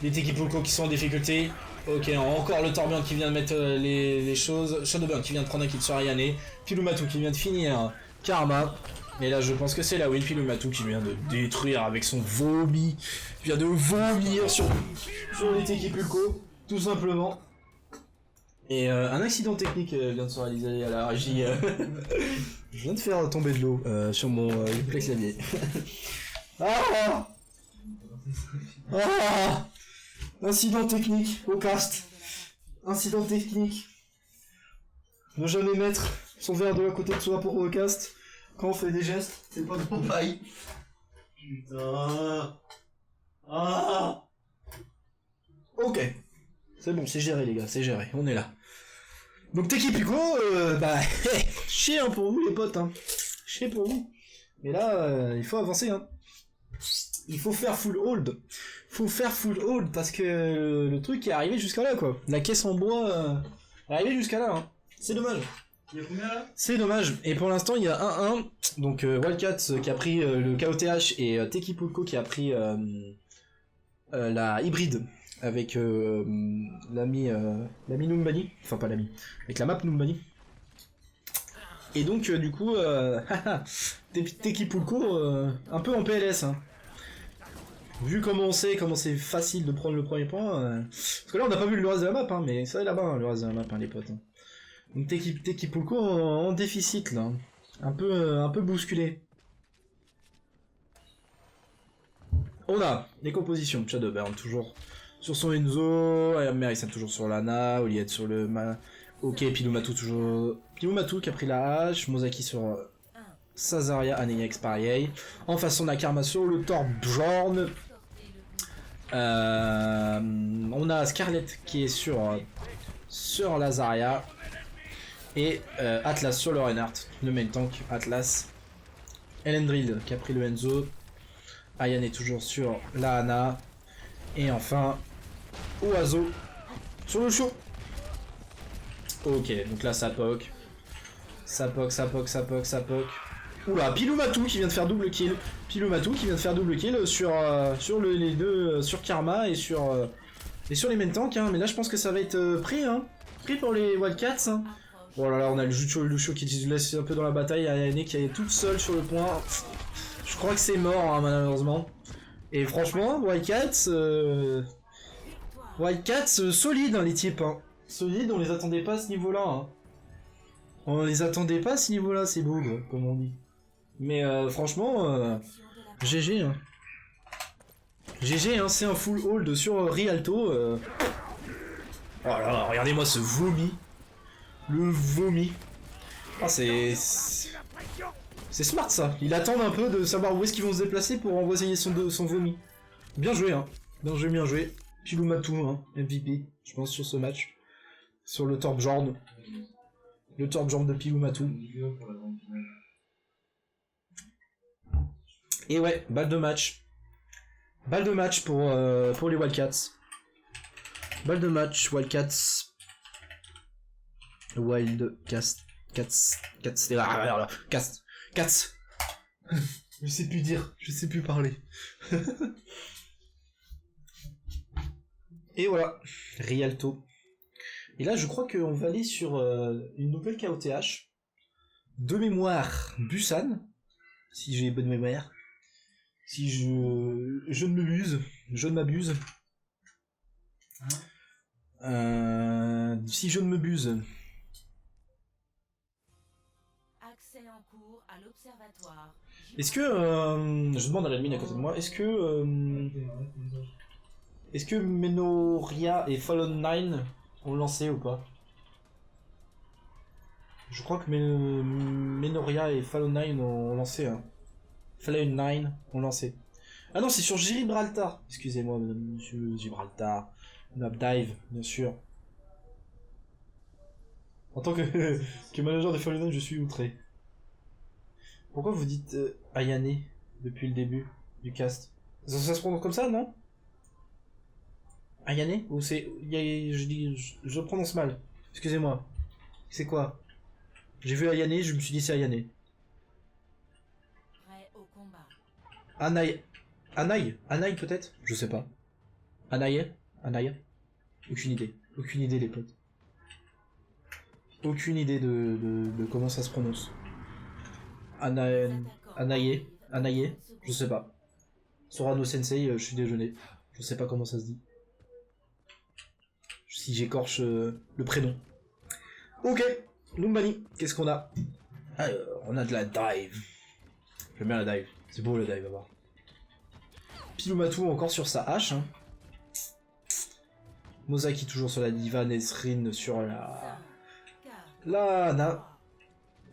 A: Les Tekipulko qui sont en difficulté. Ok, encore le Torbjorn qui vient de mettre les choses. Shadowburn qui vient de prendre un kill sur Ayane. Pilumatu qui vient de finir Karma. Et là, je pense que c'est la win. Pilumatu qui vient de détruire avec son vomi. Il vient de vomir sur les Tekipulko, tout simplement. Et un accident technique vient de se réaliser à la régie. Je viens de faire tomber de l'eau sur mon replay clavier. Ah ah incident technique au cast. Incident technique. Ne jamais mettre son verre de la côté de soi pour le cast. Quand on fait des gestes, c'est pas de bon bail. Putain. Ah. Ok. C'est bon, c'est géré les gars, c'est géré, on est là. Donc Tekipulko, bah, chier hein, pour vous les potes, hein. Chier pour vous. Mais là, il faut avancer, hein. Il faut faire full hold. Faut faire full hold parce que le truc est arrivé jusqu'à là, quoi. La caisse en bois est arrivée jusqu'à là, hein. C'est dommage.
B: Il y a combien là?
A: C'est dommage. Et pour l'instant, il y a 1-1. Donc Wildcats qui a pris le KOTH et Tekipulko qui a pris la hybride avec l'ami Numbani. Enfin, pas l'ami. Avec la map Numbani. Et donc, du coup, Tekipulko un peu en PLS. Hein. Vu comment on sait, comment c'est facile de prendre le premier point. Parce que là, on n'a pas vu le reste de la map, hein, mais ça est là-bas, hein, le reste de la map, hein, les potes. Hein. Donc Tekipulko en déficit là, un peu bousculé. On a les compositions, Shadowburn toujours sur son Enzo, Merisan toujours sur l'Ana, Oliette sur le ok, Pilumatu toujours. Pilumatu qui a pris la hache, Mozaki sur Sazaria, Anex pareil. En face on a Karma sur le Torbjorn. On a Scarlet qui est sur la Zarya. Et Atlas sur le Reinhardt, le main tank, Atlas. Elendril qui a pris le Enzo. Ayane est toujours sur la Ana. Et enfin, Oiseau sur le show. Ok, donc là ça poke. Ça poke. Oula, Pilumatu qui vient de faire double kill. Pilumatu qui vient de faire double kill sur les deux, sur Karma et sur les main tanks. Hein. Mais là je pense que ça va être pris, hein. Pris pour les Wildcats. Hein. Oh là là, on a le Lucio qui se laisse un peu dans la bataille, Ayane qui est toute seule sur le point. Je crois que c'est mort, hein, malheureusement. Et franchement, Wildcats, solide, hein, les types. Hein. Solide, on les attendait pas à ce niveau-là. Hein. On les attendait pas à ce niveau-là, c'est beau, comme on dit. Mais franchement, GG. Hein. GG, hein, c'est un full hold sur Rialto. Oh là là, regardez-moi ce vomi. Le vomi. Ah, c'est smart ça. Il attend un peu de savoir où est-ce qu'ils vont se déplacer pour envoyer son vomi. Bien joué, hein. Bien joué, bien joué. Pilou Matou, hein, MVP, je pense, sur ce match. Sur le Torbjorn. Le Torbjorn de Pilou Matou. Et ouais, balle de match. Balle de match pour les Wildcats. Balle de match, Wildcats. Wildcats. Cats. Je sais plus dire, je sais plus parler. Et voilà, Rialto. Et là, je crois qu'on va aller sur une nouvelle KOTH. De mémoire, Busan. Si j'ai bonne mémoire. Si je ne m'abuse. Je ne m'abuse. Si je ne m'abuse.
C: Accès en cours à l'observatoire.
A: Est-ce que... je demande à l'admin à côté de moi. Est-ce que Menoria et Fallen 9 ont lancé ou pas? Je crois que Menoria et Fallen 9 ont lancé. Hein. Fallen 9 ont lancé. Ah non, c'est sur Gibraltar. Excusez-moi, monsieur Gibraltar. Map dive, bien sûr. En tant que manager de Fallen 9, je suis outré. Pourquoi vous dites Ayane depuis le début du cast? Ça se prononce comme ça, non? Ayane? Ou c'est... Je prononce mal. Excusez-moi. C'est quoi? J'ai vu Ayane, je me suis dit c'est Ayane.
C: Prêt au combat.
A: Anaï peut-être? Je sais pas. Anaï? Aucune idée. Aucune idée les potes. Aucune idée de comment ça se prononce. Anaïe? Je sais pas. Sorano Sensei, je suis déjeuné. Je sais pas comment ça se dit. Si j'écorche le prénom. Ok, Lumbani, qu'est-ce qu'on a? Alors, on a de la dive. J'aime bien la dive. C'est beau la dive à voir. Pilou Matou encore sur sa hache. Hein. Mozaki toujours sur la diva, Nesrin sur la... La Ana.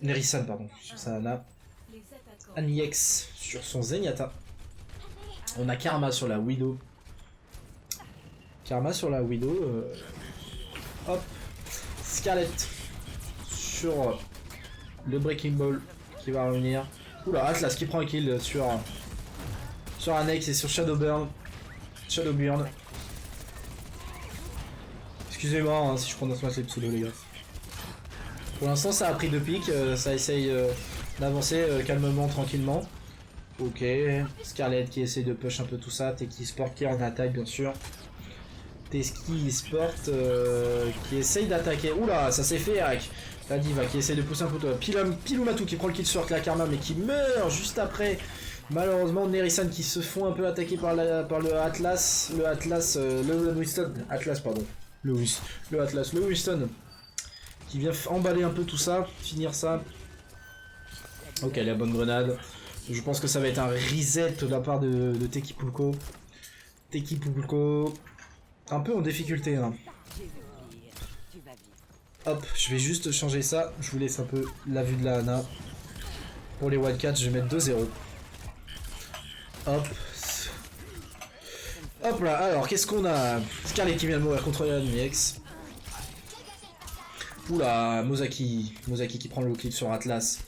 A: Nerisan, pardon, sur sa Ana. Aniex sur son Zenyatta. On a Karma sur la Widow. Hop. Scarlett sur le Breaking Ball qui va revenir. Oula, Atlas qui prend un kill sur Annex et sur Shadowburn. Excusez-moi hein, si je prononce mal les pseudos les gars. Pour l'instant ça a pris 2 pics, ça essaye d'avancer calmement, tranquillement. Ok, Scarlett qui essaie de push un peu tout ça, Teki Sport qui est en attaque bien sûr. Teki Sport qui essaye d'attaquer. Oula, ça s'est fait hack. La diva qui essaie de pousser un peu toi. Pilou Matou qui prend le kill sur la Karma mais qui meurt juste après. Malheureusement, Nerisan qui se font un peu attaquer par le Atlas. Le Winston. Atlas, pardon. Le Winston. Qui vient emballer un peu tout ça. Finir ça. Ok, la bonne grenade. Je pense que ça va être un reset de la part de Teki Pulko. Un peu en difficulté. Hein. Hop, je vais juste changer ça. Je vous laisse un peu la vue de la Hana. Pour les Wildcats, je vais mettre 2-0. Hop. Hop là, alors qu'est-ce qu'on a? Scarlett qui vient de mourir contre Yanniex. Oula, Mozaki qui prend le kill sur Atlas.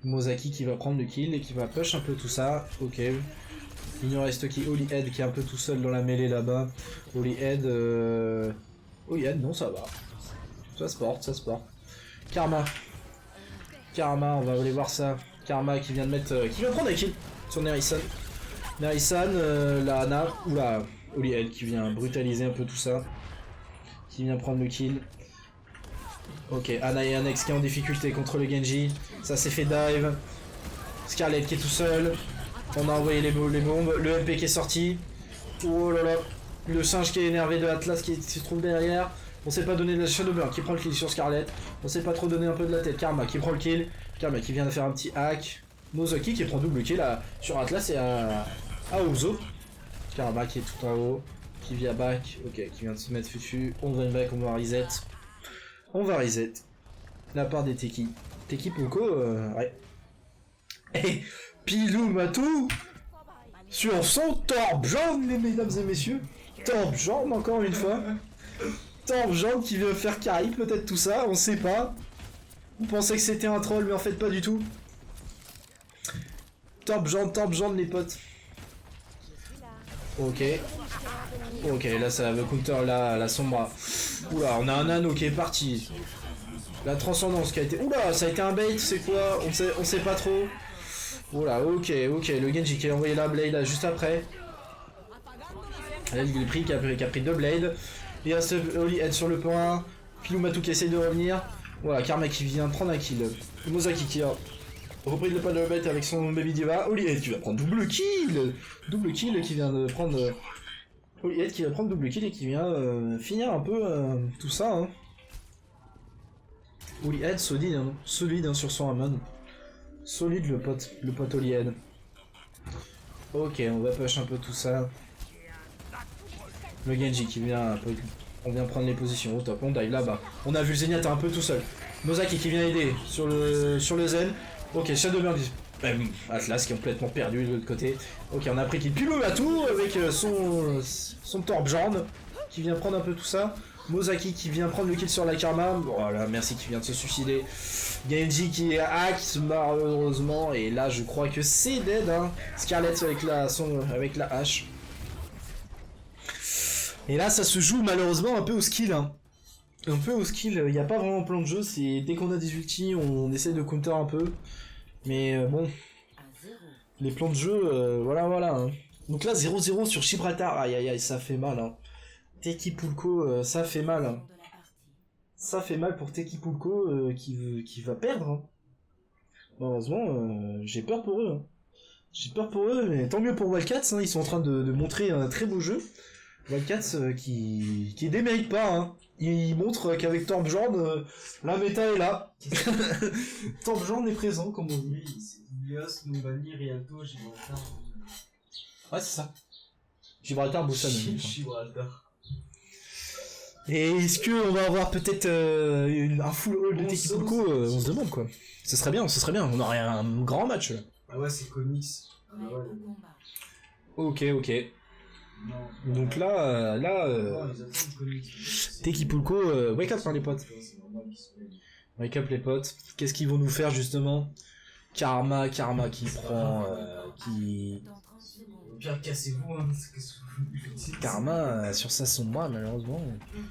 A: Mozaki qui va prendre le kill et qui va push un peu tout ça. Ok. Il nous reste qui? Holyhead qui est un peu tout seul dans la mêlée là-bas. Holyhead, non ça va. Ça se porte. Karma, on va aller voir ça. Karma qui vient de mettre... qui vient de prendre un kill sur Nerisan. La Hana, oula, Holyhead qui vient brutaliser un peu tout ça. Qui vient prendre le kill. Ok, Ana et Annex qui est en difficulté contre le Genji. Ça s'est fait dive. Scarlett qui est tout seul. On a envoyé les bombes. Le MP qui est sorti. Oh là là. Le singe qui est énervé de Atlas qui se trouve derrière. On s'est pas donné de la Shadowburn qui prend le kill sur Scarlett. On s'est pas trop donné un peu de la tête. Karma qui prend le kill. Karma qui vient de faire un petit hack. Mozaki qui prend double kill sur Atlas et à Ozo. Karma qui est tout en haut. Qui vient back. Ok, qui vient de se mettre fufu. On va back, on va reset. On va reset. La part des Teki. Teki Pulko, ouais. Et Pilou Matou sur son Torbjorn, les mesdames et messieurs. Torbjorn, encore une fois. Torbjorn qui veut faire carry, peut-être tout ça, on sait pas. On pensait que c'était un troll, mais en fait pas du tout. Torbjorn, les potes. Ok. Ok, là ça va counter la sombra. Oula, on a un anneau qui est parti. La transcendance qui a été... Oula, ça a été un bait, c'est quoi? On sait pas trop. Oula, ok, le Genji qui a envoyé la blade là, juste après. Là, il a pris, qui a pris 2 blades. Il reste Holy Head sur le point. Pilumatu qui essaye de revenir. Voilà, Karma qui vient prendre un kill. Mozaki qui a repris le pas de la bête avec son Baby Diva. Holy Head qui va prendre double kill. Double kill qui vient de prendre... Holy Head qui va prendre double kill et qui vient finir un peu tout ça. Hein. Holy Head solide, hein. Solide hein, sur son Amon. Solide le pote Holy Head. Ok, on va push un peu tout ça. Le Genji qui vient un peu... On vient prendre les positions au top, on dive là-bas. On a vu le Zenyatta un peu tout seul. Nozaki qui vient aider sur le Zen. Ok, Shadowburn Atlas qui est complètement perdu de l'autre côté. Ok, on a pris qu'il Pilumatu avec son Torbjorn qui vient prendre un peu tout ça. Mozaki qui vient prendre le kill sur la Karma. Voilà, merci qui vient de se suicider. Genji qui est hack malheureusement. Et là, je crois que c'est dead. Hein. Scarlet avec la hache. Et là, ça se joue malheureusement un peu au skill. Hein. Un peu au skill. Il n'y a pas vraiment plan de jeu. C'est dès qu'on a des ultis, on essaie de counter un peu. Mais bon. Les plans de jeu, voilà. Hein. Donc là, 0-0 sur Gibraltar. Aïe aïe aïe, ça fait mal. Hein. Teki Pulko, ça fait mal. Hein. Ça fait mal pour Teki Pulko qui va perdre. Hein. Heureusement, j'ai peur pour eux. Hein. J'ai peur pour eux, mais tant mieux pour Wildcats. Hein. Ils sont en train de montrer un très beau jeu. Wildcats qui démérite pas. Hein. Il montre qu'avec Torbjorn, la méta est là. Torbjorn est présent, comme on dit.
B: Oui, c'est Ilios, Numbani, Rialto, Gibraltar.
A: Ouais, c'est ça. Gibraltar, Busan.
B: Gibraltar.
A: Et est-ce qu'on va avoir peut-être un full haul de Teki Pulko on se demande quoi. Ce serait bien. On aurait un grand match là.
B: Ah ouais, c'est comics. Ah
C: Prêt
B: ouais.
C: au combat.
A: Ok.
B: Non.
A: Donc là,
B: Non, ils attendent comics.
A: Teki Pulko, wake up hein, les potes.
B: C'est normal qu'ils soient là.
A: Wake up les potes. Qu'est-ce qu'ils vont nous faire justement? Karma qui prend... qui...
C: Dans 30 secondes.
B: Au pire, cassez-vous, hein. C'est ce que vous dites.
A: Karma sur sa sombra malheureusement.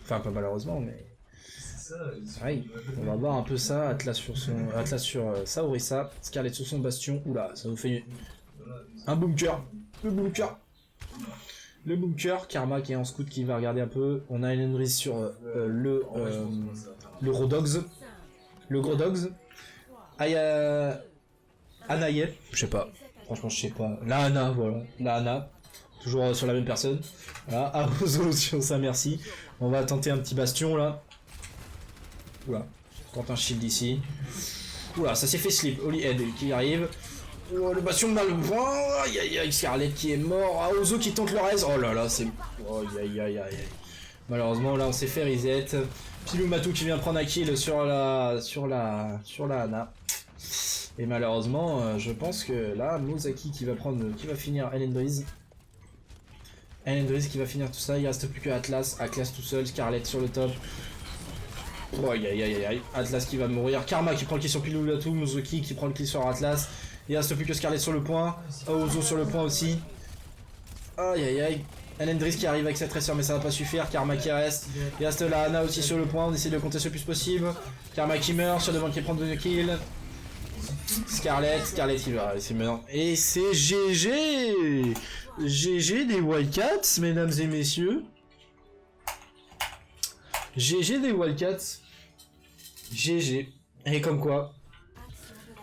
A: Enfin pas malheureusement mais...
B: C'est ça.
A: Ouais, on va voir un peu ça. Atlas sur sa Orisa. Scarlet sur son bastion. Oula, ça nous fait un bunker. Le bunker. Karma qui est en scout qui va regarder un peu. On a Elendris sur le gros dogs. Le gros dogs. Anaye. Je sais pas. Franchement, je sais pas. La Ana, voilà. La Ana. Toujours sur la même personne. Voilà. Aozo sur sa merci. On va tenter un petit bastion là. Oula, je tente un shield ici. Oula, ça s'est fait slip. Holy Head qui arrive. Oh, le bastion mal le point. Aïe aïe aïe, Scarlet qui est mort. Aozo qui tente le raise. Oh là là, c'est. Oh, aïe aïe aïe. Malheureusement, là on s'est fait reset. Pilumatu qui vient prendre un kill sur la Ana. Et malheureusement, je pense que là, Mozaki qui va finir Elendris. Elendris qui va finir tout ça. Il reste plus que Atlas tout seul. Scarlet sur le top. Oh, aïe. Atlas qui va mourir. Karma qui prend le kill sur Pilumatu. Mozaki qui prend le kill sur Atlas. Il reste plus que Scarlet sur le point. Aozo sur le point aussi. Aïe. Elendris qui arrive avec sa tresseur mais ça va pas suffire. Karma qui reste. Il reste la Ana aussi sur le point. On essaie de compter le plus possible. Karma qui meurt. Shadowburn qui prend 2 kills. Scarlet qui va c'est maintenant. Et c'est GG. GG des Wildcats, mesdames et messieurs. GG des Wildcats. GG. Et comme quoi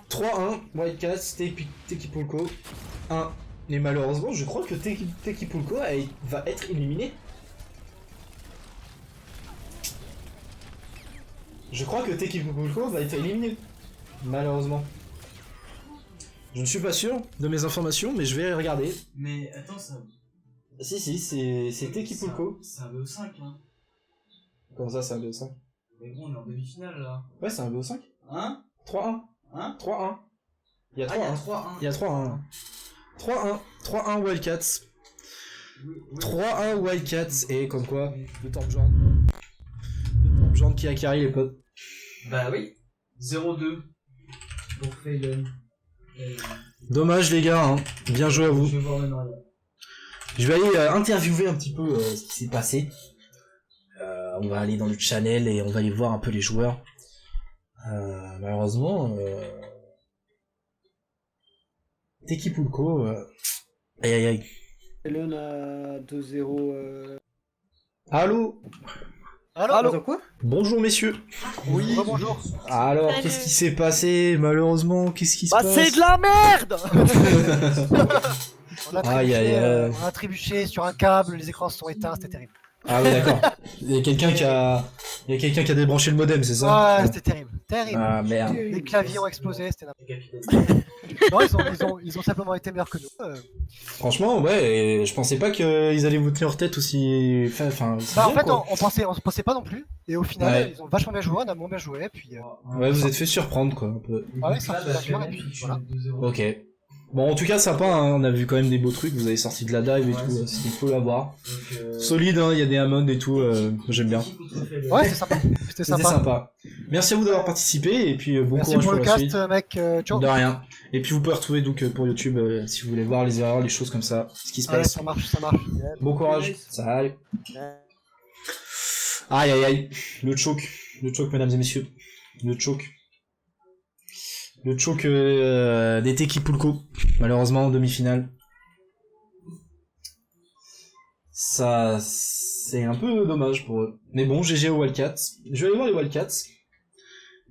A: 3-1, Wildcats, Teki Pulko 1. Mais malheureusement, je crois que Teki Pulko va être éliminé. Je crois que Teki Pulko va être éliminé. Malheureusement. Je ne suis pas sûr de mes informations, mais je vais regarder.
B: Mais attends, ça.
A: Si, c'est Tekipulko.
B: C'est un BO5, hein.
A: Comment ça, c'est un BO5?
B: Mais bon, on est en demi-finale, là.
A: Ouais, c'est un BO5.
B: Hein?
A: 3-1.
B: Hein?
A: 3-1. Il y a
B: Ah, il y a
A: 3-1.
B: 3-1.
A: Il y a 3-1. 3-1. 3-1 Wildcats.
B: Oui, oui.
A: 3-1 Wildcats. Et comme quoi, le Torpjorn. Le Torpjorn qui a carry les potes.
B: Bah oui. 0-2. Pour Phelan.
A: Dommage les gars, hein. Bien joué à vous.
B: Je vais voir le Noria.
A: Je vais aller interviewer un petit peu ce qui s'est passé. On va aller dans le channel et on va aller voir un peu les joueurs. Malheureusement, Tekipulko, aïe aïe aïe.
D: Elon a 2-0.
A: Allô?
D: Allô? Attends, quoi?
A: Bonjour messieurs.
D: Oui, bonjour.
A: Alors, qu'est-ce qui s'est passé malheureusement? Qu'est-ce qui se
D: Bah,
A: passe?
D: c'est de la merde!
A: Aïe aïe aïe.
D: On a trébuché sur un câble, les écrans se sont éteints, c'était terrible.
A: Ah oui d'accord. Il y a quelqu'un qui a débranché le modem, c'est ça?
D: Ouais, c'était terrible. Terrible.
A: Ah merde.
D: Les claviers ont explosé, c'était n'importe
B: Capitaine.
D: quoi. Non, ils ont simplement été meilleurs que nous.
A: Franchement, ouais, et je pensais pas qu'ils allaient vous tenir tête aussi. Enfin, aussi
D: Bah, en
A: bien,
D: fait,
A: quoi.
D: on pensait pas non plus. Et au final,
A: Ouais.
D: ils ont vachement bien joué, on a moins bien joué, puis.
A: Ouais, vous êtes fait surprendre quoi, un peu.
D: Ah ouais, ça
B: Là,
D: fait
B: bah,
D: la joie,
B: Phelan,
D: et puis
B: tu
D: voilà.
B: mets 2-0.
A: Ok. Bon, en tout cas, sympa, hein, on a vu quand même des beaux trucs, vous avez sorti de la dive et
B: Ouais,
A: tout,
B: c'est
A: c'était cool à voir.
B: Donc,
A: Solide, hein, il y a des Hammond et tout, j'aime bien.
D: Ouais, c'était sympa. C'était
A: C'était
D: sympa.
A: sympa. Merci à vous d'avoir participé et puis bon
D: Merci
A: courage
D: pour
A: pour
D: le
A: la
D: cast,
A: suite.
D: mec. Ciao.
A: De rien. Et puis vous pouvez retrouver donc pour YouTube si vous voulez voir les erreurs, les choses comme ça, ce qui se
D: Ouais,
A: passe.
D: ça marche, ça marche.
A: Bon courage. Salut. Aïe aïe aïe. Le choke mesdames et messieurs. Le choke des Tekipulko, malheureusement en demi-finale. Ça, c'est un peu dommage pour eux. Mais bon, GG aux Wildcats. Je vais aller voir les Wildcats.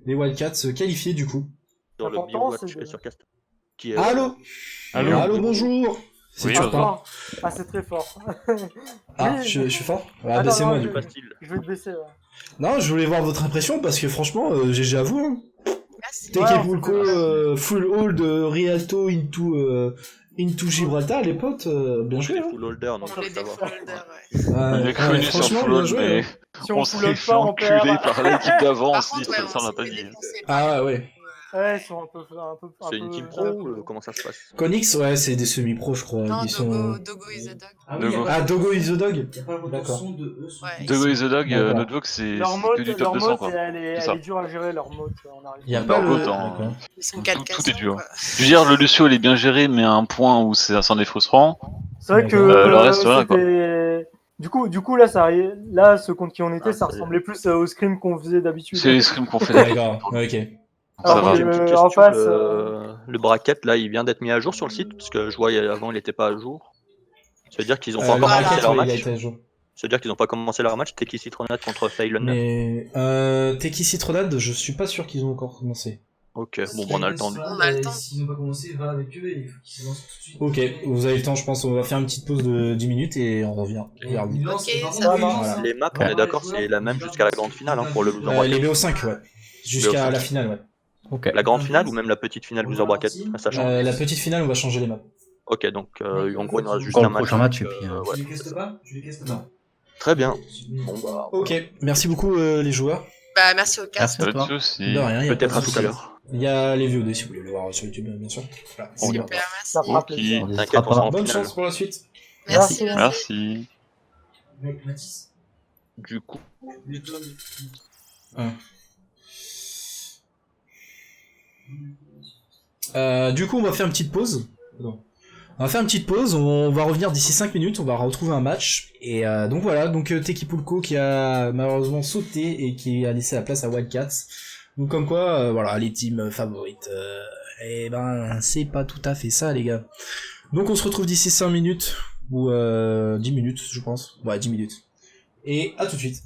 A: Les Wildcats qualifiés du coup.
E: Sur le
D: L'important,
E: bio-watch
D: c'est de-
E: sur Cast. Qui est,
A: Allô? Allô, bonjour. C'est
F: Oui,
A: toujours
F: bonjour.
A: pas.
D: Ah, c'est très fort.
A: Ah,
D: Oui.
A: je suis fort.
D: Ah, non,
A: Baissez-moi
D: non,
A: du
D: je-
A: coup.
E: facile.
D: Je vais te baisser.
A: Non, je voulais voir votre impression parce que franchement, GG à vous. Hein.
G: Merci.
A: Tekipulko, full hold, Rialto into Gibraltar, les potes, bien
E: On
A: joué.
E: est
A: Hein.
E: full holder, donc
G: On est
E: ça
G: des
E: va.
G: full holders,
A: Ouais,
G: ouais.
F: On est
A: ouais,
F: connu sur
A: franchement,
F: full
A: bien
F: hold,
A: joué.
F: mais
A: Hein.
D: Si
F: on s'est fait enculer par l'équipe d'avant
G: Par
F: aussi,
G: contre, ouais,
F: ça on l'a
G: on
F: pas
G: s'est fait
F: dit.
G: défoncer
A: Ah
G: par-
A: ouais.
D: Ouais, ils sont un peu.
E: C'est une team pro ou comment ça se passe?
A: Konix, ouais, c'est des semi-pros, je crois.
G: Non,
A: Ils sont...
G: Dogo is a dog.
B: Ah oui,
F: Dogo.
A: Ah, Dogo is the dog.
B: Il y a pas le retour
A: D'accord.
B: son de eux. son-
G: Ouais.
F: Dogo is the Dog,
A: D'accord.
F: notre vogue, c'est
H: Leur
F: c'est
H: mode,
F: que du top 200 quoi. C'est ça.
H: elle est dure à gérer, leur mode, on arrive.
A: Il y a
F: Leur
A: pas le...
F: vote, hein.
A: D'accord.
G: Ils sont
F: Tout-
G: 4
F: tout est dur. Je veux dire, le Lucio il est bien géré, mais à un point où c'en est frustrant.
H: C'est vrai que
F: Le reste, voilà, quoi.
H: c'était. Du coup, là, là, ce contre qui on était,
E: Ah,
H: ça
E: c'est-
H: ressemblait plus au scrim qu'on faisait d'habitude.
F: C'est les scrims qu'on fait d'habitude.
A: D'accord, ok.
F: Ça
H: Alors
F: va.
H: que,
E: J'ai une petite
H: en
E: question,
H: face,
E: le bracket là il vient d'être mis à jour sur le site parce que je vois avant il était pas à jour. Ça veut dire qu'ils ont pas
A: Le
E: encore
A: bracket,
E: commencé leur
A: ouais, il a
E: match.
A: été à jour.
E: Ça veut dire qu'ils ont pas commencé leur match. Teki Citronade contre Phelan.
A: Mais Teki Citronade, je suis pas sûr qu'ils ont encore commencé.
E: Ok, bon on a le temps.
G: On a le temps.
B: S'ils n'ont pas commencé, va avec eux et il faut qu'ils se lancent tout de suite.
A: Ok, vous avez le temps, je pense. On va faire une petite pause de 10 minutes et on revient vers vous.
B: Ils lancent-
G: Ok,
B: par
G: ça
B: contre, ils
H: va.
B: lancent, hein.
E: Les maps on est d'accord c'est la même jusqu'à la grande finale hein, pour le loser
A: Les
E: bracket.
A: BO5, ouais. Jusqu'à
E: BO5.
A: la finale, ouais.
E: La grande finale ou même la petite finale loser bracket ça change.
A: La petite finale, on va changer les maps.
E: Ok donc en gros il nous reste juste
I: Pour
E: un
I: le
E: match.
I: prochain match, et
E: donc,
I: puis,
E: ouais.
B: Tu les castes pas? Tu les castes
A: Non.
B: pas?
E: Très bien. Bon bah
A: Ok, merci beaucoup les joueurs.
G: Bah, merci au cast.
I: Merci à
F: Pas de
I: toi.
F: soucis.
A: De rien, y a
E: peut-être
A: pas
E: à
A: de
E: tout
A: souci.
E: à l'heure.
A: Il y a les VOD si vous voulez le voir sur YouTube, bien sûr. Voilà, on y va.
G: Super, merci.
H: ça fera
F: Ok.
H: plaisir.
I: On
E: T'inquiète
I: hésitera
E: on sera
I: pas.
E: en
A: Bonne
E: finale.
A: chance pour la suite.
G: Merci.
F: Merci.
B: Mec, Mathis.
E: Du coup
B: Les toi,
A: Du coup, on va faire une petite pause. Non. On va faire une petite pause, on va revenir d'ici 5 minutes, on va retrouver un match. Et donc voilà, donc Tekipulko qui a malheureusement sauté et qui a laissé la place à Wildcats. Donc comme quoi, voilà, les teams favorites, eh ben c'est pas tout à fait ça les gars. Donc on se retrouve d'ici 5 minutes, ou 10 minutes je pense. Ouais, 10 minutes. Et à tout de suite.